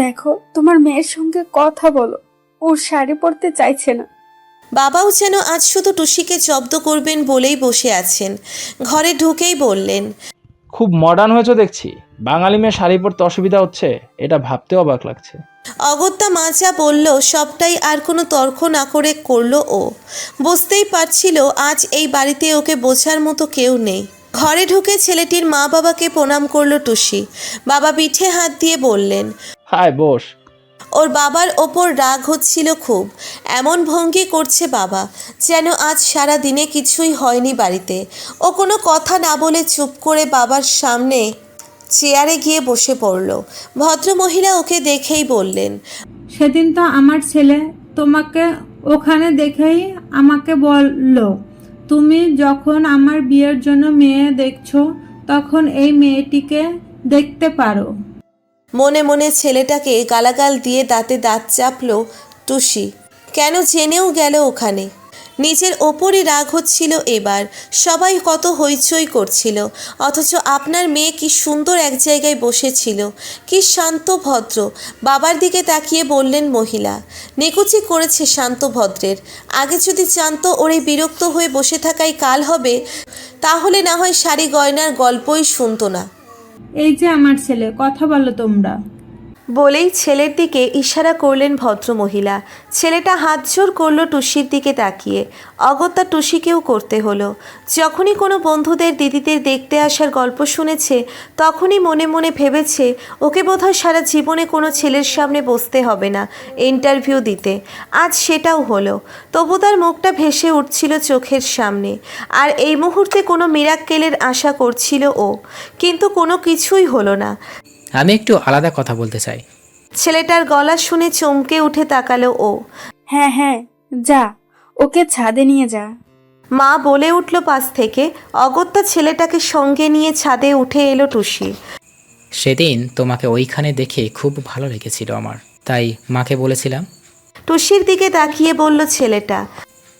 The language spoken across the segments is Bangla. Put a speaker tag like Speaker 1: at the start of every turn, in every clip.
Speaker 1: দেখো, তোমার মেয়ের সঙ্গে কথা বলো, ও শাড়ি পরতে চাইছে না।
Speaker 2: বাবাও যেন আজ শুধু টুসিকে জব্দ করবেন বলেই বসে আছেন। ঘরে ঢুকেই বললেন,
Speaker 3: খুব মডার্ন হয়েছে দেখছি। বাঙালি মেয়ে শাড়ি পরতে অসুবিধা হচ্ছে, এটা ভাবতেও অবাক লাগছে।
Speaker 2: অগত্যা মা যা বলল সবটাই আর কোনো তর্ক না করে করলো ও। বুঝতেই পারছিল আজ এই বাড়িতে ওকে বোঝার মতো কেউ নেই। ঘরে ঢুকে ছেলেটির মা বাবাকে প্রণাম করলো টুসি। বাবা পিঠে হাত দিয়ে বললেন,
Speaker 3: হায় বস।
Speaker 2: ওর বাবার ওপর রাগ হচ্ছিল খুব। এমন ভঙ্গি করছে বাবা যেন আজ সারা দিনে কিছুই হয়নি বাড়িতে। ও কোনো কথা না বলে চুপ করে বাবার সামনে চেয়ারে গিয়ে বসে পড়ল। ভদ্রমহিলা ওকে দেখেই বললেন,
Speaker 4: সেদিন তো আমার ছেলে তোমাকে ওখানে দেখেই আমাকে বলল, তুমি যখন আমার বিয়ের জন্য মেয়ে দেখছো তখন এই মেয়েটিকে দেখতে পারো।
Speaker 2: মনে মনে ছেলেটাকে গালাগাল দিয়ে দাঁতে দাঁত চাপল টুসি। কেন জেনেও গেল ওখানে। নিজের ওপরই রাগ হচ্ছিল এবার। সবাই কত হইচই করছিল, অথচ আপনার মেয়ে কি সুন্দর এক জায়গায় বসেছিল, কি শান্ত ভদ্র। বাবার দিকে তাকিয়ে বললেন মহিলা, নেকুচি করেছে শান্ত ভদ্রের। আগে যদি জানতো ওর এই বিরক্ত হয়ে বসে থাকাই কাল হবে, তাহলে না হয় শাড়ি গয়নার গল্পই শুনতো না।
Speaker 4: এই যে আমার ছেলে, কথা বলো তোমরা।
Speaker 2: বলেই ছেলের দিকে ইশারা করলেন ভদ্রমহিলা। ছেলেটা হাত জোর করলো টুসির দিকে তাকিয়ে। অগত্যা টুসিকেও করতে হলো। যখনই কোনো বন্ধুদের দিদিদের দেখতে আসার গল্প শুনেছে তখনই মনে মনে ভেবেছে ওকে বোধহয় সারা জীবনে কোনো ছেলের সামনে বসতে হবে না ইন্টারভিউ দিতে। আজ সেটাও হলো। তবু তার মুখটা ভেসে উঠছিল চোখের সামনে। আর এই মুহূর্তে কোনো মিরাক্কেলের আশা করছিল ও, কিন্তু কোনো কিছুই হলো না।
Speaker 5: আমি একটু আলাদা কথা বলতে চাই।
Speaker 2: ছেলেটার গলা শুনে চমকে উঠে তাকালো ও।
Speaker 1: হ্যাঁ হ্যাঁ, যা, ওকে ছাদে নিয়ে যা।
Speaker 2: মা বলে উঠল পাশ থেকে। অগত্যা ছেলেটাকে সঙ্গে নিয়ে ছাদে উঠে এলো টুসি।
Speaker 5: সেদিন তোমাকে ওইখানে দেখে খুব ভালো লেগেছিল আমার, তাই মাকে বলেছিলাম।
Speaker 2: টুসির দিকে তাকিয়ে বলল ছেলেটা,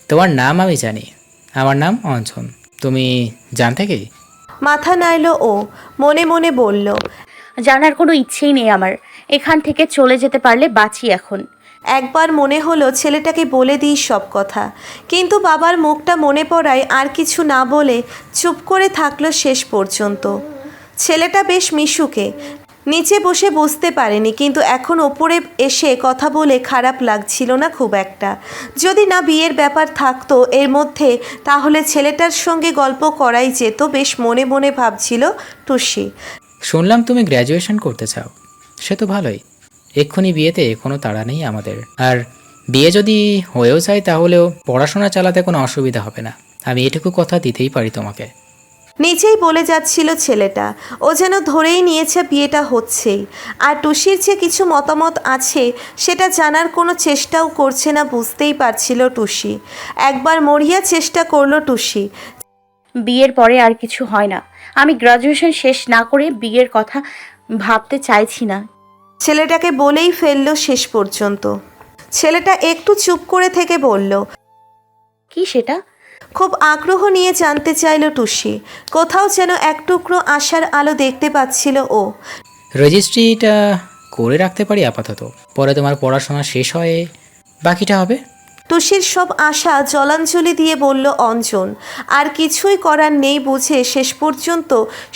Speaker 5: তোমার নাম আমি জানি, আমার নাম অঞ্জন। তুমি জানতে কি?
Speaker 2: মাথা নাড়ল ও। মনে মনে বলল,
Speaker 6: জানার কোনো ইচ্ছেই নেই আমার। এখান থেকে চলে যেতে পারলে বাঁচি এখন।
Speaker 2: একবার মনে হলো ছেলেটাকে বলে দিই সব কথা, কিন্তু বাবার মুখটা মনে পড়ায় আর কিছু না বলে চুপ করে থাকলো শেষ পর্যন্ত। ছেলেটা বেশ মিশুকে, নিচে বসে বুঝতে পারেনি, কিন্তু এখন ওপরে এসে কথা বলে খারাপ লাগছিল না খুব একটা। যদি না বিয়ের ব্যাপার থাকতো এর মধ্যে, তাহলে ছেলেটার সঙ্গে গল্প করাই যেত, বেশ মনে মনে ভাবছিল টুসি।
Speaker 5: শুনলাম তুমি গ্র্যাজুয়েশন করতে চাও, সে তো ভালোই। এক্ষুনি বিয়েতে কোনো তাড়া নেই আমাদের। আর বিয়ে যদি হয়েও যায় তাহলেও পড়াশোনা চালাতে কোনো অসুবিধা হবে না, আমি এটুকু কথা দিতেই পারি তোমাকে।
Speaker 2: নিচেই বলে যাচ্ছিল ছেলেটা। ও যেন ধরেই নিয়েছে বিয়েটা হচ্ছেই। আর টুসির যে কিছু মতামত আছে সেটা জানার কোনো চেষ্টাও করছে না, বুঝতেই পারছিল টুসি। একবার মরিয়া চেষ্টা করলো টুসি।
Speaker 6: বিয়ের পরে আর কিছু হয় না। আমি গ্রাজুয়েশন শেষ না করে বিয়ের কথা ভাবতে চাইছি না।
Speaker 2: ছেলেটাকে বলেই ফেললো শেষ পর্যন্ত। ছেলেটা একটু চুপ করে থেকে বলল,
Speaker 6: কি সেটা?
Speaker 2: খুব আগ্রহ নিয়ে জানতে চাইল টুসি। কোথাও যেন এক টুকরো আশার আলো দেখতে পাচ্ছিল ও।
Speaker 5: রেজিস্ট্রিটা করে রাখতে পারি আপাতত, পরে তোমার পড়াশোনা শেষ হয়ে বাকিটা হবে।
Speaker 2: টুসির সব আশা জলাঞ্জলি দিয়ে বলল অঞ্জন। আর কিছুই করার নেই বুঝে শেষ পর্যন্ত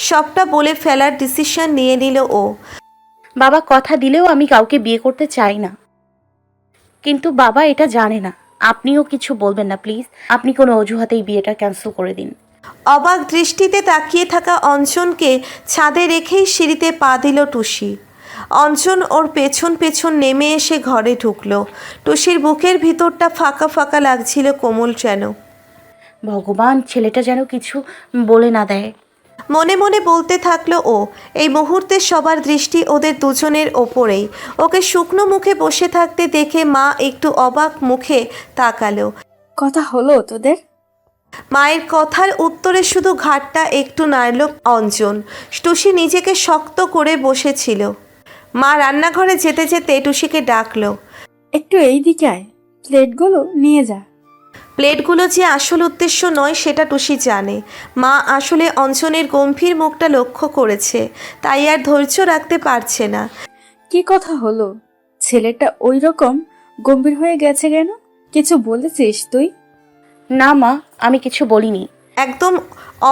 Speaker 2: সবটা বলে ফেলার ডিসিশন নিয়ে নিল ও।
Speaker 6: বাবা কথা দিলেও আমি কাউকে বিয়ে করতে চাই না, কিন্তু বাবা এটা জানে না। আপনিও কিছু বলবেন না প্লিজ। আপনি কোনো অজুহাতেই বিয়েটা ক্যান্সেল করে দিন।
Speaker 2: অবাক দৃষ্টিতে তাকিয়ে থাকা অঞ্জনকে ছাদে রেখেই সিঁড়িতে পা দিল টুসি। অঞ্জন ওর পেছন পেছন নেমে এসে ঘরে ঢুকলো। টুসির বুকের ভিতরটা ফাঁকা ফাঁকা লাগছিল কোমল যেন।
Speaker 6: ভগবান, ছেলেটা যেন কিছু বলে না দেয়।
Speaker 2: মনে মনে বলতে থাকলো ও। এই মুহূর্তে সবার দৃষ্টি ওদের দুজনের ওপরেই। ওকে শুকনো মুখে বসে থাকতে দেখে মা একটু অবাক মুখে তাকালো।
Speaker 1: কথা হলো তোদের?
Speaker 2: মায়ের কথার উত্তরে শুধু ঘাটটা একটু নাড়ল অঞ্জন। টুসি নিজেকে শক্ত করে বসেছিল। মা রান্নাঘরে যেতে যেতে টুসিকে ডাকলো,
Speaker 1: একটু এই দিকে আয়, প্লেটগুলো নিয়ে যা।
Speaker 2: প্লেটগুলো যে আসল উদ্দেশ্য নয় সেটা টুসি জানে। মা আসলে অঞ্জনের গম্ভীর মুখটা লক্ষ্য করেছে, তাই আর ধৈর্য রাখতে পারছে না।
Speaker 1: কি কথা হলো? ছেলেটা ওই রকম গম্ভীর হয়ে গেছে কেন? কিছু বলেছিস তুই?
Speaker 6: না মা, আমি কিছু বলিনি।
Speaker 2: একদম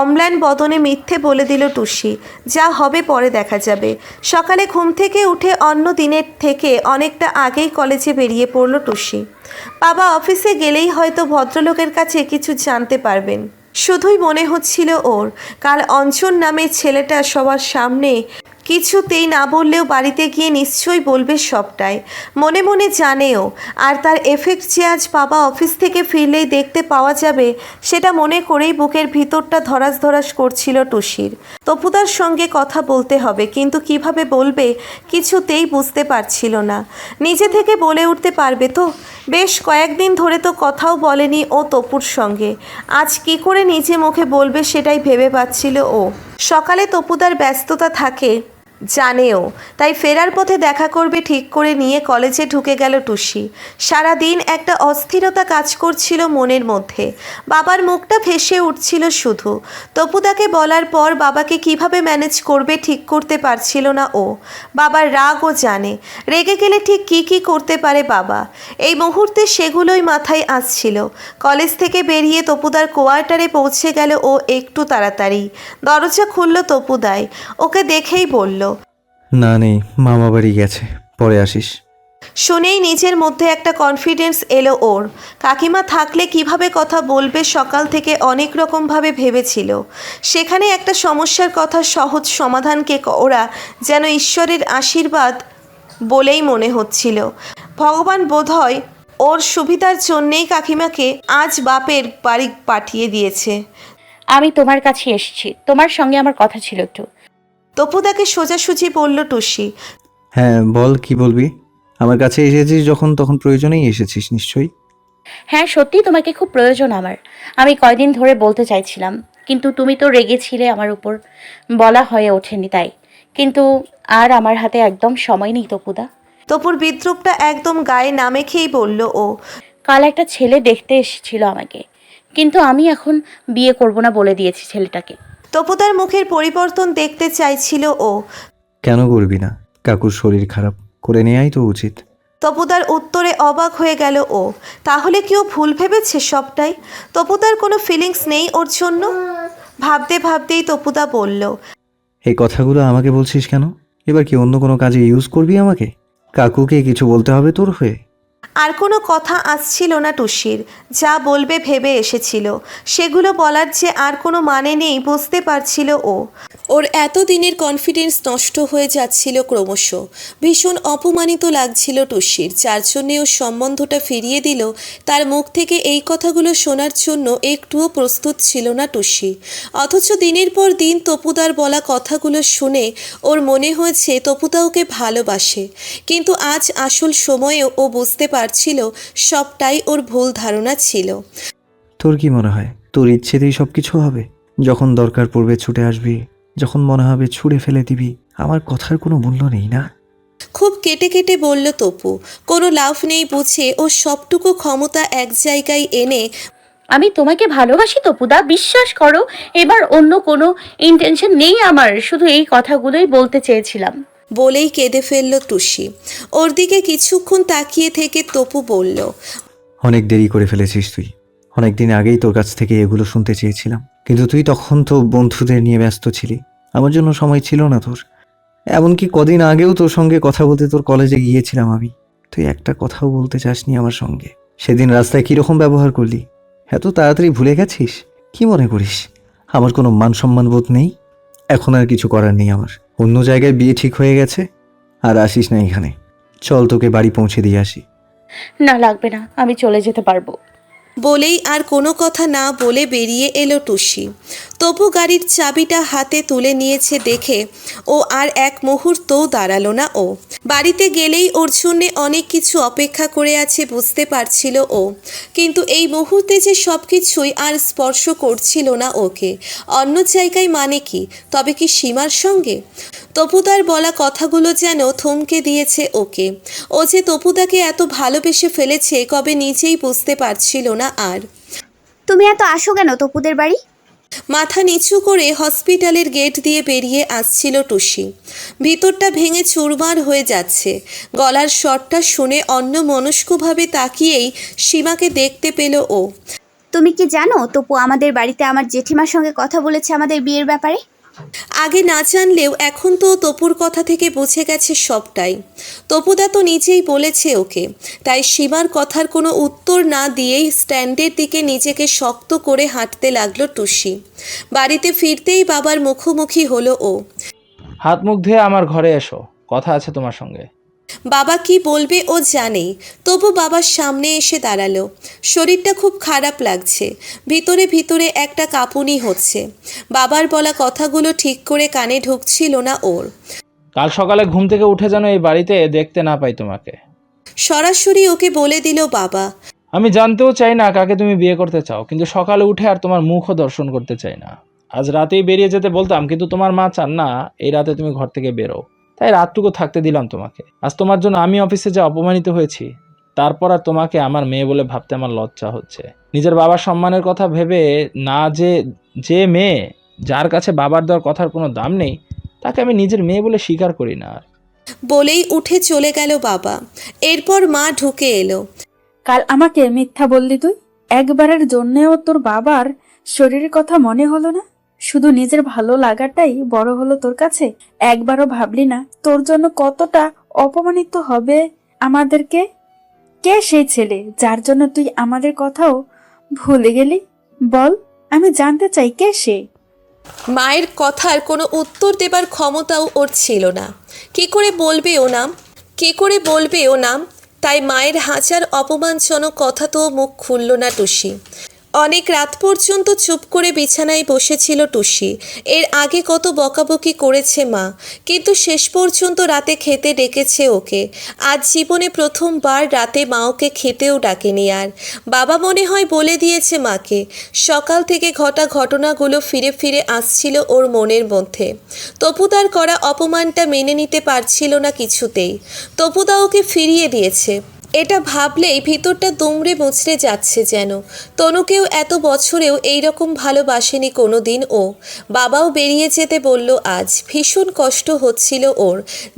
Speaker 2: অম্লান বদনে মিথ্যে বলে দিল টুসি। যা হবে পরে দেখা যাবে। সকালে ঘুম থেকে উঠে অন্য দিনের থেকে অনেকটা আগেই কলেজে বেরিয়ে পড়ল টুসি। বাবা অফিসে গেলেই হয়তো ভদ্রলোকের কাছে কিছু জানতে পারবেন। শুধুই মনে হচ্ছিল ওর কাল অঞ্চন নামের ছেলেটা সবার সামনে কিছুতেই না বললেও বাড়িতে গিয়ে নিশ্চয়ই বলবে সবটাই। মনে মনে জানেও, আর তার এফেক্ট যে আজ বাবা অফিস থেকে ফিরলেই দেখতে পাওয়া যাবে সেটা মনে করেই বুকের ভিতরটা ধরাস ধরাস করছিল টুসির। তপুদার সঙ্গে কথা বলতে হবে, কিন্তু কিভাবে বলবে কিছুতেই বুঝতে পারছিল না। নিজে থেকে বলে উঠতে পারবে তো? বেশ কয়েকদিন ধরে তো কথাও বলেনি ও তপুর সঙ্গে। আজ কি করে নিজে মুখে বলবে সেটাই ভেবে পাচ্ছিল ও। সকালে তপুদার ব্যস্ততা থাকে জানেও, তাই ফেরার পথে দেখা করবে ঠিক করে নিয়ে কলেজে ঢুকে গেল টুসি। সারাদিন একটা অস্থিরতা কাজ করছিল মনের মধ্যে। বাবার মুখটা ভেসে উঠছিল শুধু। তপুদাকে বলার পর বাবাকে কিভাবে ম্যানেজ করবে ঠিক করতে পারছিল না ও। বাবার রাগও জানে, রেগে গেলে ঠিক কি করতে পারে বাবা। এই মুহূর্তে সেগুলোই মাথায় আসছিল। কলেজ থেকে বেরিয়ে তপুদার কোয়ার্টারে পৌঁছে গেল ও একটু তাড়াতাড়ি। দরজা খুলল তপুদাই, ওকে দেখেই বলল,
Speaker 7: না নেই, মামা বাড়ি গেছে, পরে আসিস।
Speaker 2: শুনেই নিজের মধ্যে একটা কনফিডেন্স এলো ওর। কাকিমা থাকলে কিভাবে কথা বলবে সকাল থেকে অনেক রকমভাবে ভেবেছিল। সেখানে একটা সমস্যার কথা সহজ সমাধানকে ওরা যেন ঈশ্বরের আশীর্বাদ বলেই মনে হচ্ছিল। ভগবান বোধহয় ওর সুবিধার জন্যেই কাকিমাকে আজ বাপের বাড়ি পাঠিয়ে দিয়েছে।
Speaker 6: আমি তোমার কাছে এসেছি, তোমার সঙ্গে আমার কথা ছিল একটু।
Speaker 2: তপুদাকে সোজাসুজি বলল টুসি।
Speaker 7: হ্যাঁ বল, কি বলবি? আমার কাছে এসেছিস যখন, তখন প্রয়োজনেই এসেছিস নিশ্চয়ই।
Speaker 6: হ্যাঁ সত্যি তোমাকে খুব প্রয়োজন আমার। আমি কয়দিন ধরে বলতে চাইছিলাম, কিন্তু তুমি তো রেগেছিলে আমার উপর, বলা হয়ে ওঠেনি তাই। কিন্তু আর আমার হাতে একদম সময় নেই তপুদা।
Speaker 2: তপুর বিদ্রুপটা একদম গায়ে না মেখেই বলল ও।
Speaker 6: কাল একটা ছেলে দেখতে এসেছিল আমাকে, কিন্তু আমি এখন বিয়ে করব না বলে দিয়েছি ছেলেটাকে।
Speaker 2: তপুদার মুখের পরিবর্তন দেখতে চাইছিল ও।
Speaker 7: কেন করবি না? কাকুর শরীর খারাপ, করে নেওয়াই তো উচিত।
Speaker 2: তপুদার উত্তরে অবাক হয়ে গেল ও। তাহলে কি ও ভুল ভেবেছে সবটাই? তপুদার কোনো ফিলিংস নেই ওর জন্য? ভাবতে ভাবতেই তপুদা বলল,
Speaker 7: এই কথাগুলো আমাকে বলছিস কেন? এবার কি অন্য কোনো কাজে ইউজ করবি আমাকে? কাকুকে কিছু বলতে হবে তোর হয়ে?
Speaker 2: আর কোনো কথা আসছিল না টুসির। যা বলবে ভেবে এসেছিল, সেগুলো বলার যে আর কোনো মানে নেই বুঝতে পারছিল ও। ওর এতদিনের কনফিডেন্স নষ্ট হয়ে যাচ্ছিল ক্রমশ। ভীষণ অপমানিত লাগছিল টুসির, যার জন্যে ও সম্বন্ধটা ফিরিয়ে দিল। তার মুখ থেকে এই কথাগুলো শোনার জন্য একটুও প্রস্তুত ছিল না টুসি। অথচ দিনের পর দিন তপুদার বলা কথাগুলো শুনে ওর মনে হয়েছে তপুদা ওকে ভালোবাসে। কিন্তু আজ আসল সময়েও ও বুঝতে পারছিল সবটাই ওর ভুল ধারণা ছিল।
Speaker 7: তোর কি মনে হয় তোর ইচ্ছেতেই সব কিছু হবে? যখন দরকার পড়বে ছুটে আসবি, যখন মনে হবে ছুঁড়ে ফেলে দিবি। আমার কথার কোনো মূল্য নেই না?
Speaker 2: খুব কেটে কেটে বলল তপু। কোনো লাভ নেই বুঝে ও সবটুকু ক্ষমতা এক জায়গায় এনে,
Speaker 6: আমি তোমাকে ভালোবাসি তপুদা, বিশ্বাস করো। এবার অন্য কোনো ইন্টেনশন নেই আমার, শুধু এই কথাগুলোই বলতে চেয়েছিলাম।
Speaker 2: বলেই কেঁদে ফেলল টুসি। ওর দিকে কিছুক্ষণ তাকিয়ে থেকে তপু বলল,
Speaker 7: অনেক দেরি করে ফেলেছিস তুই। অনেক দিন আগেই তোর কাছ থেকে এগুলো শুনতে চেয়েছিলাম, কিন্তু তুই তখন তো বন্ধুদের নিয়ে ব্যস্ত ছিলি। আমার জন্য সময় ছিল না তোর। এমনকি কদিন আগেও তোর সঙ্গে কথা বলতে তোর কলেজে গিয়েছিলাম আমি। তুই একটা কথাও বলতে চাসনি আমার সঙ্গে। সেদিন রাস্তায় কীরকম ব্যবহার করলি? এত তাড়াতাড়ি ভুলে গেছিস? কি মনে করিস আমার কোনো মান সম্মান বোধ নেই? এখন আর কিছু করার নেই আমার। অন্য জায়গায় বিয়ে ঠিক হয়ে গেছে, আর আসিস না এখানে। চল তোকে বাড়ি পৌঁছে দিয়ে আসি।
Speaker 6: না লাগবে না, আমি চলে যেতে পারবো।
Speaker 2: বলেই আর কোনো কথা না বলে বেরিয়ে এলো টুসি। তপু গাড়ির চাবিটা হাতে তুলে নিয়েছে দেখে ও আর এক মুহূর্তও দাঁড়ালো না ও। বাড়িতে গেলেই ওর জন্যে অনেক কিছু অপেক্ষা করে আছে বুঝতে পারছিল ও। কিন্তু এই মুহূর্তে যে সব কিছুই আর স্পর্শ করছিল না ওকে। অন্য জায়গায় মানে কি? তবে কি সীমার সঙ্গে? তপুদার বলা কথাগুলো যেন থমকে দিয়েছে ওকে। ও যে তপুদাকে এত ভালোবেসে ফেলেছে কবে নিজেই বুঝতে পারছিল না আর।
Speaker 8: তুমি এত আসো কেন তপুদের বাড়ি?
Speaker 2: মাথা নিচু করে হসপিটালের গেট দিয়ে বেরিয়ে আসছিল টুসি। ভিতরটা ভেঙে চুরমার হয়ে যাচ্ছে। গলার স্বরটা শুনে অন্যমনস্কভাবে তাকিয়েই সীমাকে দেখতে পেল ও।
Speaker 8: তুমি কি জানো তপু আমাদের বাড়িতে আমার জেঠিমার সঙ্গে কথা বলেছে আমাদের বিয়ের ব্যাপারে?
Speaker 2: আগে না জানলেও এখন তো তপুর কথা থেকে বুঝে গেছে সবটাই। তপুদা তো নিজেই বলেছে ওকে। তাই সীমার কথার কোনো উত্তর না দিয়েই স্ট্যান্ডের দিকে নিজেকে শক্ত করে হাঁটতে লাগলো টুসি। বাড়িতে ফিরতেই বাবার মুখোমুখি হলো ও।
Speaker 3: হাত মুখ ধুয়ে আমার ঘরে এসো, কথা আছে তোমার সঙ্গে।
Speaker 2: বাবা কি বলবে ও জানেই, তবু বাবার সামনে এসে দাঁড়ালো। শরীরটা খুব খারাপ লাগছে, ভিতরে ভিতরে একটা কাঁপুনি হচ্ছে। বাবার বলা কথাগুলো ঠিক করে কানে ঢুকছিল না ওর।
Speaker 3: কাল সকালে ঘুম থেকে উঠে যেন এই বাড়িতে দেখতে না পাই তোমাকে।
Speaker 2: সরাসরি ওকে বলে দিল বাবা।
Speaker 3: আমি জানতেও চাই না কাকে তুমি বিয়ে করতে চাও, কিন্তু সকালে উঠে আর তোমার মুখও দর্শন করতে চাই না। আজ রাতেই বেরিয়ে যেতে বলতাম, কিন্তু তোমার মা চান না এই রাতে তুমি ঘর থেকে বেরো, তাই রাতটুকু থাকতে দিলাম তোমাকে। আজ তোমার জন্য আমি অফিসে যা অপমানিত হয়েছি, তারপর আর তোমাকে আমার মেয়ে বলে ভাবতে আমার লজ্জা হচ্ছে। নিজের বাবার সম্মানের কথা ভেবে না, যে মেয়ে যার কাছে বাবার দেওয়ার কথার কোনো দাম নেই, তাকে আমি নিজের মেয়ে বলে স্বীকার করি না। আর
Speaker 2: বলেই উঠে চলে গেল বাবা। এরপর মা ঢুকে এলো।
Speaker 1: কাল আমাকে মিথ্যা বললি তুই। একবারের জন্যেও তোর বাবার শরীরের কথা মনে হলো না? শুধু নিজের ভালো লাগাটাই বড় হলো তোর কাছে? একবারও ভাবলি না তোর জন্য কতটা অপমানিত হবে আমাদেরকে? কে সেই ছেলে যার জন্য তুই আমাদের কথাও ভুলে গেলি? বল, আমি জানতে চাই কে সে।
Speaker 2: মায়ের কথার কোনো উত্তর দেবার ক্ষমতাও ওর ছিল না। কি করে বলবে ও নাম? তাই মায়ের হাজার অপমানজনক কথা তো মুখ খুলল না টুসি। অনেক রাত পর্যন্ত চুপ করে বিছানায় বসেছিল টুসি। এর আগে কত বকাবকি করেছে মা, কিন্তু শেষ পর্যন্ত রাতে খেতে ডেকেছে ওকে। আজ জীবনে প্রথমবার রাতে মা ওকে খেতেও ডাকেনি। আর বাবা মনে হয় বলে দিয়েছে মাকে। সকাল থেকে ঘটা ঘটনাগুলো ফিরে ফিরে আসছিল ওর মনের মধ্যে। তপুদার করা অপমানটা মেনে নিতে পারছিল না কিছুতেই। তপুদা ওকে ফিরিয়ে দিয়েছে, এটা ভাবলেই ভিতরটা দুমড়ে মুচড়ে যাচ্ছে যেন। তনুকেও এত বছরেও এইরকম ভালোবাসেনি কোনো দিন ও। বাবাও বেরিয়ে যেতে বলল আজ। ভীষণ কষ্ট হচ্ছিল ওর।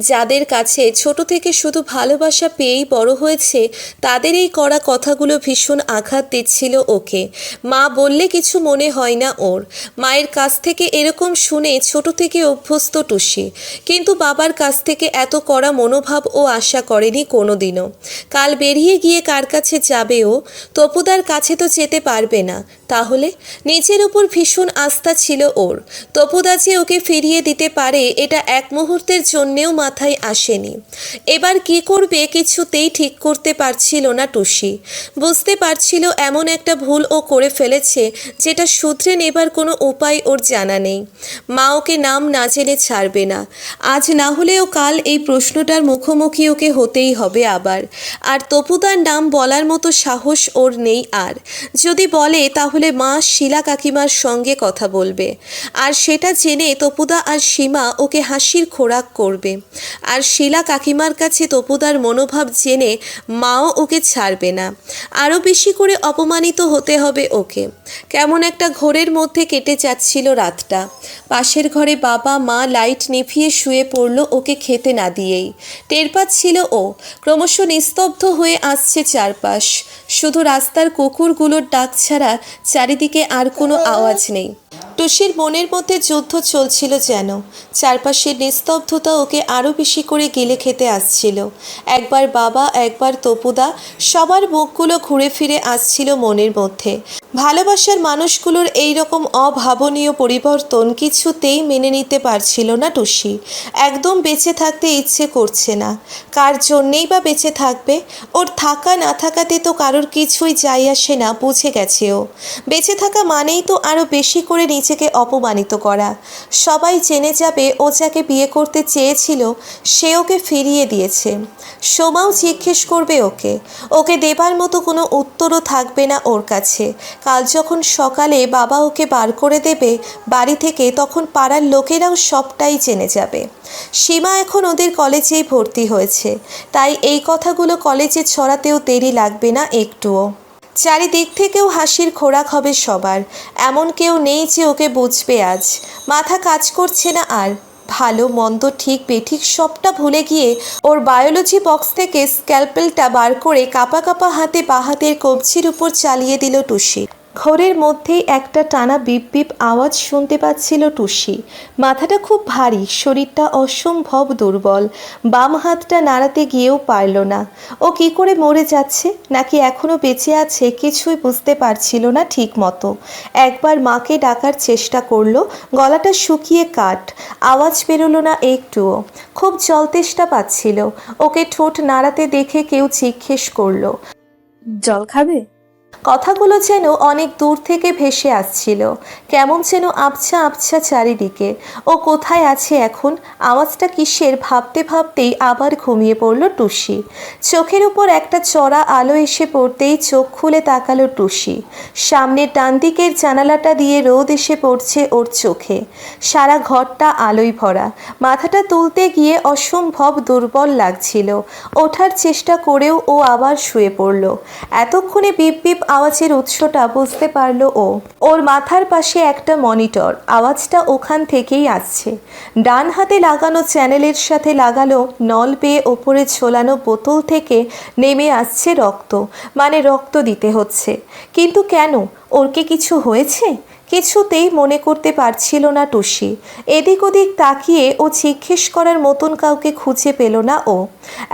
Speaker 2: যাদের কাছে ছোট থেকে শুধু ভালোবাসা পেয়েই বড় হয়েছে, তাদের এই কড়া কথাগুলো ভীষণ আঘাত দিচ্ছিল ওকে। মা বললে কিছু মনে হয় না ওর। মায়ের কাছ থেকে এরকম শুনে ছোট থেকে অভ্যস্ত টুসি, কিন্তু বাবার কাছ থেকে এত কড়া মনোভাব ও আশা করেনি কোনো দিনও। কাল বেরিয়ে গিয়ে কার কাছে যাবে ও? তপুদার কাছে তো যেতে পারবে না। তাহলে নিজের উপর ভীষণ আস্থা ছিল ওর। তপুদা যে ওকে ফিরিয়ে দিতে পারে এটা এক মুহূর্তের জন্যেও মাথায় আসেনি। এবার কি করবে কিছুতেই ঠিক করতে পারছিল না টুসি। বুঝতে পারছিল এমন একটা ভুল ও করে ফেলেছে যেটা শুধরে নেবার কোনো উপায় ওর জানা নেই। মা ওকে নাম না জেনে ছাড়বে না। আজ না হলেও কাল এই প্রশ্নটার মুখোমুখি ওকে হতেই হবে আবার। আর তপুদার নাম বলার মতো সাহস ওর নেই আর। যদি বলে তাহলে মা শিলা কাকিমার সঙ্গে কথা বলবে, আর সেটা জেনে তপুদা আর সীমা ওকে হাসির খোরাক করবে। আর শিলা কাকিমার কাছে তপুদার মনোভাব জেনে মাও ওকে ছাড়বে না। আরও বেশি করে অপমানিত হতে হবে ওকে। কেমন একটা ঘোরের মধ্যে কেটে যাচ্ছিল রাতটা। পাশের ঘরে বাবা মা লাইট নিভিয়ে শুয়ে পড়ল ওকে খেতে না দিয়েই। টের পাচ্ছিল ও ক্রমশ নিস্তব্ধ হয়ে আসছে চারপাশ। শুধু রাস্তার কুকুরগুলোর ডাক ছাড়া চারিদিকে আর কোনো আওয়াজ নেই। টুসির মনের মধ্যে যুদ্ধ চলছিল যেন। চারপাশের নিস্তব্ধতা ওকে আরও বেশি করে গিলে খেতে আসছিল। একবার বাবা, একবার তপুদা, সবার মুখগুলো ঘুরে ফিরে আসছিল মনের মধ্যে। ভালোবাসার মানুষগুলোর এই রকম অভাবনীয় পরিবর্তন কিছুতেই মেনে নিতে পারছিল না টুসি। একদম বেঁচে থাকতে ইচ্ছে করছে না। কার জন্যেই বা বেঁচে থাকবে? ওর থাকা না থাকাতে তো কারোর কিছুই যাই আসে না, বুঝে গেছে ও। বেঁচে থাকা মানেই তো আরও বেশি করে নিজেকে অপমানিত করা। সবাই জেনে যাবে ও যাকে বিয়ে করতে চেয়েছিল সে ওকে ফিরিয়ে দিয়েছে। সোমাও জিজ্ঞেস করবে ওকে দেবার মতো কোনো উত্তরও থাকবে না ওর কাছে। কাল যখন সকালে বাবা ওকে বার করে দেবে বাড়ি থেকে, তখন পাড়ার লোকেরাও সবটাই জেনে যাবে। সীমা এখন ওদের কলেজেই ভর্তি হয়েছে, তাই এই কথাগুলো কলেজে ছড়াতেও দেরি লাগবে না একটুও। চারিদিক থেকেও হাসির খোরাক হবে সবার। এমন কেউ নেই যে ওকে বুঝবে আজ। মাথা কাজ করছে না আর। ভালো মন্দ ঠিক বেঠিক সবটা ভুলে গিয়ে ওর বায়োলজি বক্স থেকে স্ক্যালপেলটা বার করে কাঁপা কাঁপা হাতে বাহাতের কবজির উপর চালিয়ে দিল টুসি। ঘরের মধ্যেই একটা টানা বিপ বিপ আওয়াজ শুনতে পাচ্ছিল টুসি। মাথাটা খুব ভারী, শরীরটা অসম্ভব দুর্বল। বাম হাতটা নাড়াতে গিয়েও পারল না। ও কি করে মরে যাচ্ছে নাকি এখনও বেঁচে আছে কিছুই বুঝতে পারছিল না ঠিক মতো। একবার মাকে ডাকার চেষ্টা করলো, গলাটা শুকিয়ে কাঠ, আওয়াজ বেরোলো না একটুও। খুব জলতেষ্টা পাচ্ছিল। ওকে ঠোঁট নাড়াতে দেখে কেউ জিজ্ঞেস করলো।
Speaker 1: জল খাবে?
Speaker 2: কথাগুলো যেন অনেক দূর থেকে ভেসে আসছিল, কেমন যেন আবছা আবছা চারিদিকে। ও কোথায় আছে এখন, আওয়াজটা কিসের ভাবতে ভাবতেই আবার ঘুমিয়ে পড়ল টুসি। চোখের উপর একটা চড়া আলো এসে পড়তেই চোখ খুলে তাকালো টুসি। সামনের ডান দিকের জানালাটা দিয়ে রোদ এসে পড়ছে ওর চোখে। সারা ঘরটা আলোয় ভরা। মাথাটা তুলতে গিয়ে অসম্ভব দুর্বল লাগছিল। ওঠার চেষ্টা করেও ও আবার শুয়ে পড়ল। এতক্ষণে বিপ বিপ আওয়াজের উৎসটা বুঝতে পারলো ও। ওর মাথার পাশে একটা মনিটর, আওয়াজটা ওখান থেকেই আসছে। ডান হাতে লাগানো চ্যানেলের সাথে লাগালো নল পেয়ে ওপরে ঝোলানো বোতল থেকে নেমে আসছে রক্ত, মানে রক্ত দিতে হচ্ছে। কিন্তু কেন? ওর কি কিছু হয়েছে? কিছুতেই মনে করতে পারছিল না টুসি। এদিক ওদিক তাকিয়ে ও জিজ্ঞেস করার মতন কাউকে খুঁজে পেল না ও।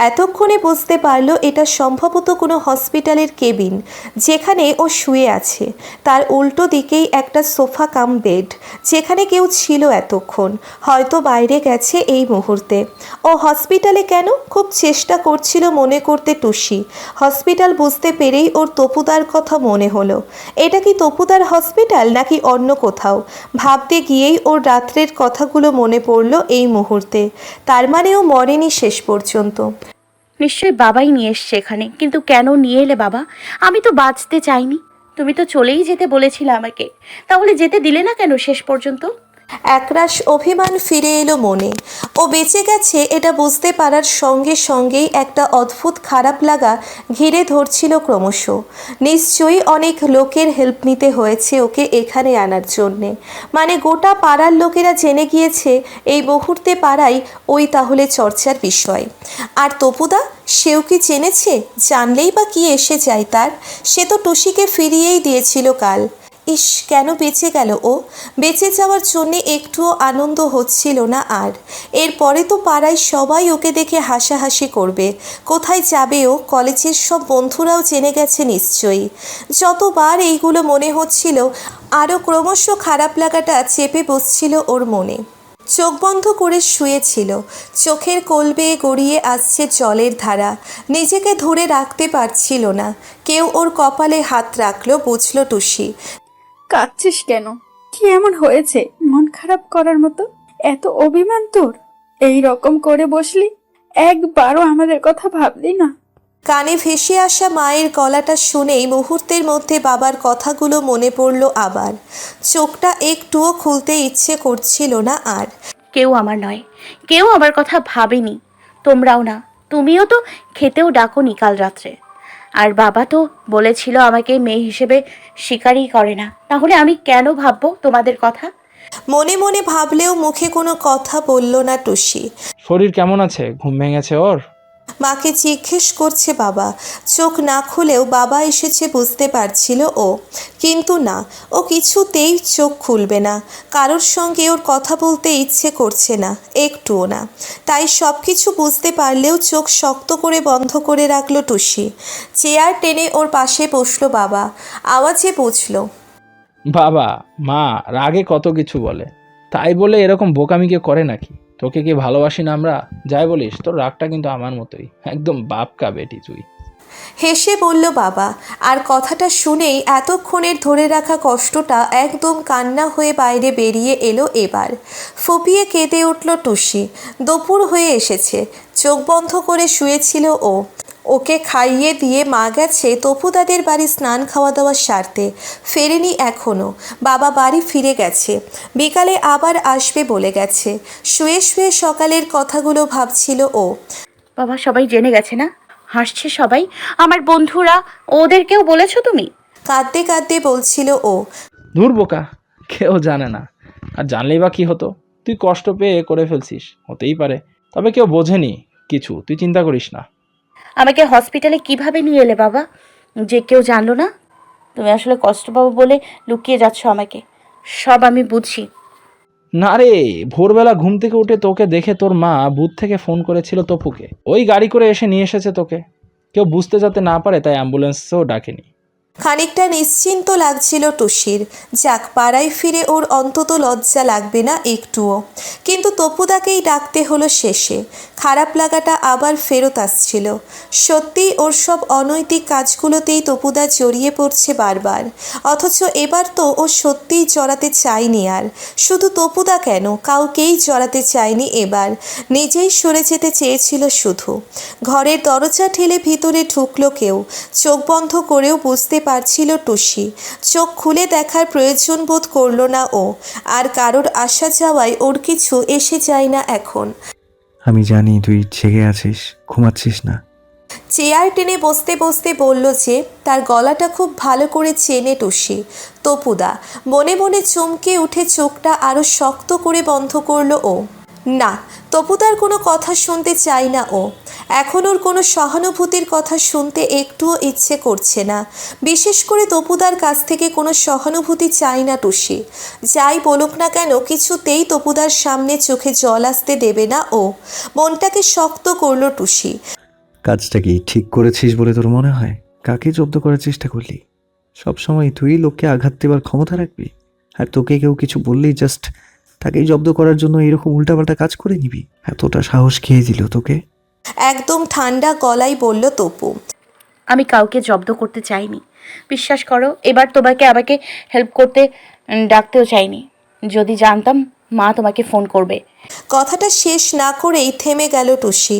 Speaker 2: এতক্ষণে বুঝতে পারল এটা সম্ভবত কোনো হসপিটালের কেবিন, যেখানে ও শুয়ে আছে। তার উল্টো দিকেই একটা সোফা কাম বেড, যেখানে কেউ ছিল এতক্ষণ, হয়তো বাইরে গেছে এই মুহূর্তে। ও হসপিটালে কেন? খুব চেষ্টা করছিল মনে করতে টুসি। হসপিটাল বুঝতে পেরেই ওর তপুদার কথা মনে হলো। এটা কি তপুদার হসপিটাল নাকি অন্য কোথাও? ভাবতে গিয়েই ওর রাত্রের কথাগুলো মনে পড়ল এই মুহূর্তে। তার মানে ও মরেনি শেষ পর্যন্ত।
Speaker 6: নিশ্চয়ই বাবাই নিয়ে এসছে এখানে, কিন্তু কেন নিয়ে এলে বাবা? আমি তো বাঁচতে চাইনি। তুমি তো চলেই যেতে বলেছিলে আমাকে, তাহলে যেতে দিলে না কেন শেষ পর্যন্ত?
Speaker 2: একরাশ অভিমান ফিরে এলো মনে। ও বেঁচে গেছে এটা বুঝতে পারার সঙ্গে সঙ্গেই একটা অদ্ভুত খারাপ লাগা ঘিরে ধরছিল ক্রমশ। নিশ্চয়ই অনেক লোকের হেল্প নিতে হয়েছে ওকে এখানে আনার জন্যে। মানে গোটা পাড়ার লোকেরা জেনে গিয়েছে এই মুহূর্তে পাড়ায় ওই তাহলে চর্চার বিষয়। আর তপুদা, সেও কি জেনেছে? জানলেই বা কি এসে যায় তার? সে তো টুসিকে ফিরিয়েই দিয়েছিল কাল। ইস, কেন বেঁচে গেল ও? বেঁচে যাওয়ার জন্যে একটুও আনন্দ হচ্ছিল না আর। এরপরে তো পাড়ায় সবাই ওকে দেখে হাসাহাসি করবে। কোথায় যাবে ও? কলেজের সব বন্ধুরাও জেনে গেছে নিশ্চয়ই। যতবার এইগুলো মনে হচ্ছিল আরও ক্রমশ খারাপ লাগাটা চেপে বসছিল ওর মনে। চোখ বন্ধ করে শুয়েছিল। চোখের কোল বেয়ে গড়িয়ে আসছে জলের ধারা। নিজেকে ধরে রাখতে পারছিল না। কেউ ওর কপালে হাত রাখলো, বুঝল টুসি।
Speaker 1: কাঁদছিস কেন? কি এমন হয়েছে মন খারাপ করার মতো? এত অভিমান তোর? এই রকম করে বসলি, একবারও আমাদের কথা ভাবলি না?
Speaker 2: কানে ভেসে আসা মায়ের গলাটা শুনেই মুহূর্তের মধ্যে বাবার কথাগুলো মনে পড়ল আবার। চোখটা একটুও খুলতে ইচ্ছে করছিল না আর।
Speaker 6: কেউ আমার নয়, কেউ আমার কথা ভাবেনি। তোমরাও না, তুমিও তো খেতেও ডাকোনি কাল রাত্রে। আর বাবা তো বলেছিল আমাকে মেয়ে হিসেবে স্বীকারই করে না, তাহলে আমি কেন ভাববো তোমাদের কথা?
Speaker 2: মনে মনে ভাবলেও মুখে কোনো কথা বলল না টুসি।
Speaker 3: শরীর কেমন আছে? ঘুম ভেঙেছে ওর?
Speaker 2: মাকে জিজ্ঞেস করছে বাবা। চোখ না খুলেও বাবা এসেছে বুঝতে পারছিল ও। কিন্তু না, ও কিছুতেই চোখ খুলবে না। কারোর সঙ্গে ওর কথা বলতে ইচ্ছে করছে না, একটুও না। তাই সব কিছু বুঝতে পারলেও চোখ শক্ত করে বন্ধ করে রাখলো টুসি। চেয়ার টেনে ওর পাশে বসলো বাবা। আওয়াজে বুঝলো।
Speaker 3: বাবা মা রাগে কত কিছু বলে, তাই বলে এরকম বোকামিকে করে নাকি? তোকে কি ভালোবাসি না আমরা? যাই বলিস, তোর রাগটা কিন্তু আমার মতোই, একদম বাপকা বেটি তুই।
Speaker 2: হেসে বলল বাবা। আর কথাটা শুনেই এতক্ষণের ধরে রাখা কষ্টটা একদম কান্না হয়ে বাইরে বেরিয়ে এলো এবার। ফুপিয়ে কেঁদে উঠল টুসি। দুপুর হয়ে এসেছে। চোখ বন্ধ করে শুয়েছিল ও। ওকে খাইয়ে দিয়ে মা গেছে তপুদাদের বাড়ি স্নান খাওয়া দাওয়া সারতে। ফেরেনি এখনও। বাবা বাড়ি ফিরে গেছে, বিকালে আবার আসবে বলে গেছে। শুয়ে শুয়ে সকালের কথাগুলো ভাবছিল ও।
Speaker 6: বাবা সবাই জেনে গেছে না? হাসছে সবাই, আমার বন্ধুরা, ওদেরকেও বলেছো তুমি?
Speaker 2: কাঁদতে কাঁদতে বলছিল ও।
Speaker 3: ধুর বোকা, কেউ জানে না, আর জানলেই বা কি হতো? তুই কষ্ট পেয়ে করে ফেলছিস, হতেই পারে, তবে কেউ বোঝেনি কিছু, তুই চিন্তা করিস না।
Speaker 6: আমাকে হসপিটালে কিভাবে নিয়ে এলে বাবা, যে কেউ জানলো না? তুমি আসলে কষ্ট পাবো বলে লুকিয়ে যাচ্ছ আমাকে, সব আমি বুঝি।
Speaker 3: না রে, ভোরবেলা ঘুম থেকে উঠে তোকে দেখে তোর মা বুথ থেকে ফোন করেছিল তপুকে, ওই গাড়ি করে এসে নিয়ে এসেছে তোকে। কেউ বুঝতে যাতে না পারে তাই অ্যাম্বুলেন্সও ডাকেনি।
Speaker 2: খানিকটা নিশ্চিন্ত লাগছিল টুসির। যাক, পাড়ায় ফিরে ওর অন্তত লজ্জা লাগবে না একটুও। কিন্তু তপুদাকেই ডাকতে হলো শেষে। খারাপ লাগাটা আবার ফেরত আসছিল। সত্যিই ওর সব অনৈতিক কাজগুলোতেই তপুদা জড়িয়ে পড়ছে বারবার। অথচ এবার তো ও সত্যিই জড়াতে চায়নি আর। শুধু তপুদা কেন, কাউকেই জড়াতে চায়নি এবার। নিজেই সরে যেতে চেয়েছিল শুধু। ঘরের দরজা ঠেলে ভিতরে ঢুকলো কেউ। চোখ বন্ধ করেও বুঝতে পারছিল টুসি। চোখ খুলে দেখার প্রয়োজন বোধ করলো না ও। আর কারোর আসা যাওয়ায় ওর কিছু এসে যায় না এখন।
Speaker 7: আমি জানি তুই জেগে আছিস, ঘুমাচ্ছিস না।
Speaker 2: চেয়ার টেনে বসতে বসতে বলল যে তার গলাটা খুব ভালো করে চেনে টুসি। তপুদা মনে মনে চমকে উঠে চোখটা আরও শক্ত করে বন্ধ করলো ও। না, তপুদার কোনো কথা শুনতে চায় না ও। এখন ওর কোনো সহানুভূতির কথা শুনতে একটুও ইচ্ছে করছে না। বিশেষ করে তপুদার কাছ থেকে কোনো সহানুভূতি চায় না টুসি। যাই বলুক না কেন, কিছুতেই তপুদার সামনে চোখে জল আসতে দেবে না ও। মনটাকে শক্ত করলো টুসি।
Speaker 7: কাজটা কি ঠিক করেছিস বলে তোর মনে হয়? কাকে জব্দ করার চেষ্টা করলি? সবসময় তুই লোককে আঘাত দেবার ক্ষমতা রাখবি, আর তোকে কেউ কিছু বললেই জাস্ট তাকেই জব্দ করার জন্য এরকম উল্টাপাল্টা কাজ করে নিবি? এতটা সাহস খেয়ে দিল তোকে?
Speaker 2: একদম ঠান্ডা গলায় বলল তপু।
Speaker 6: আমি কাউকে জব্দ করতে চাইনি, বিশ্বাস করো। এবার তোমাকে আমাকে হেল্প করতে ডাকতেও চাইনি। যদি জানতাম মা তোমাকে ফোন করবে।
Speaker 2: কথাটা শেষ না করেই থেমে গেল টুসি।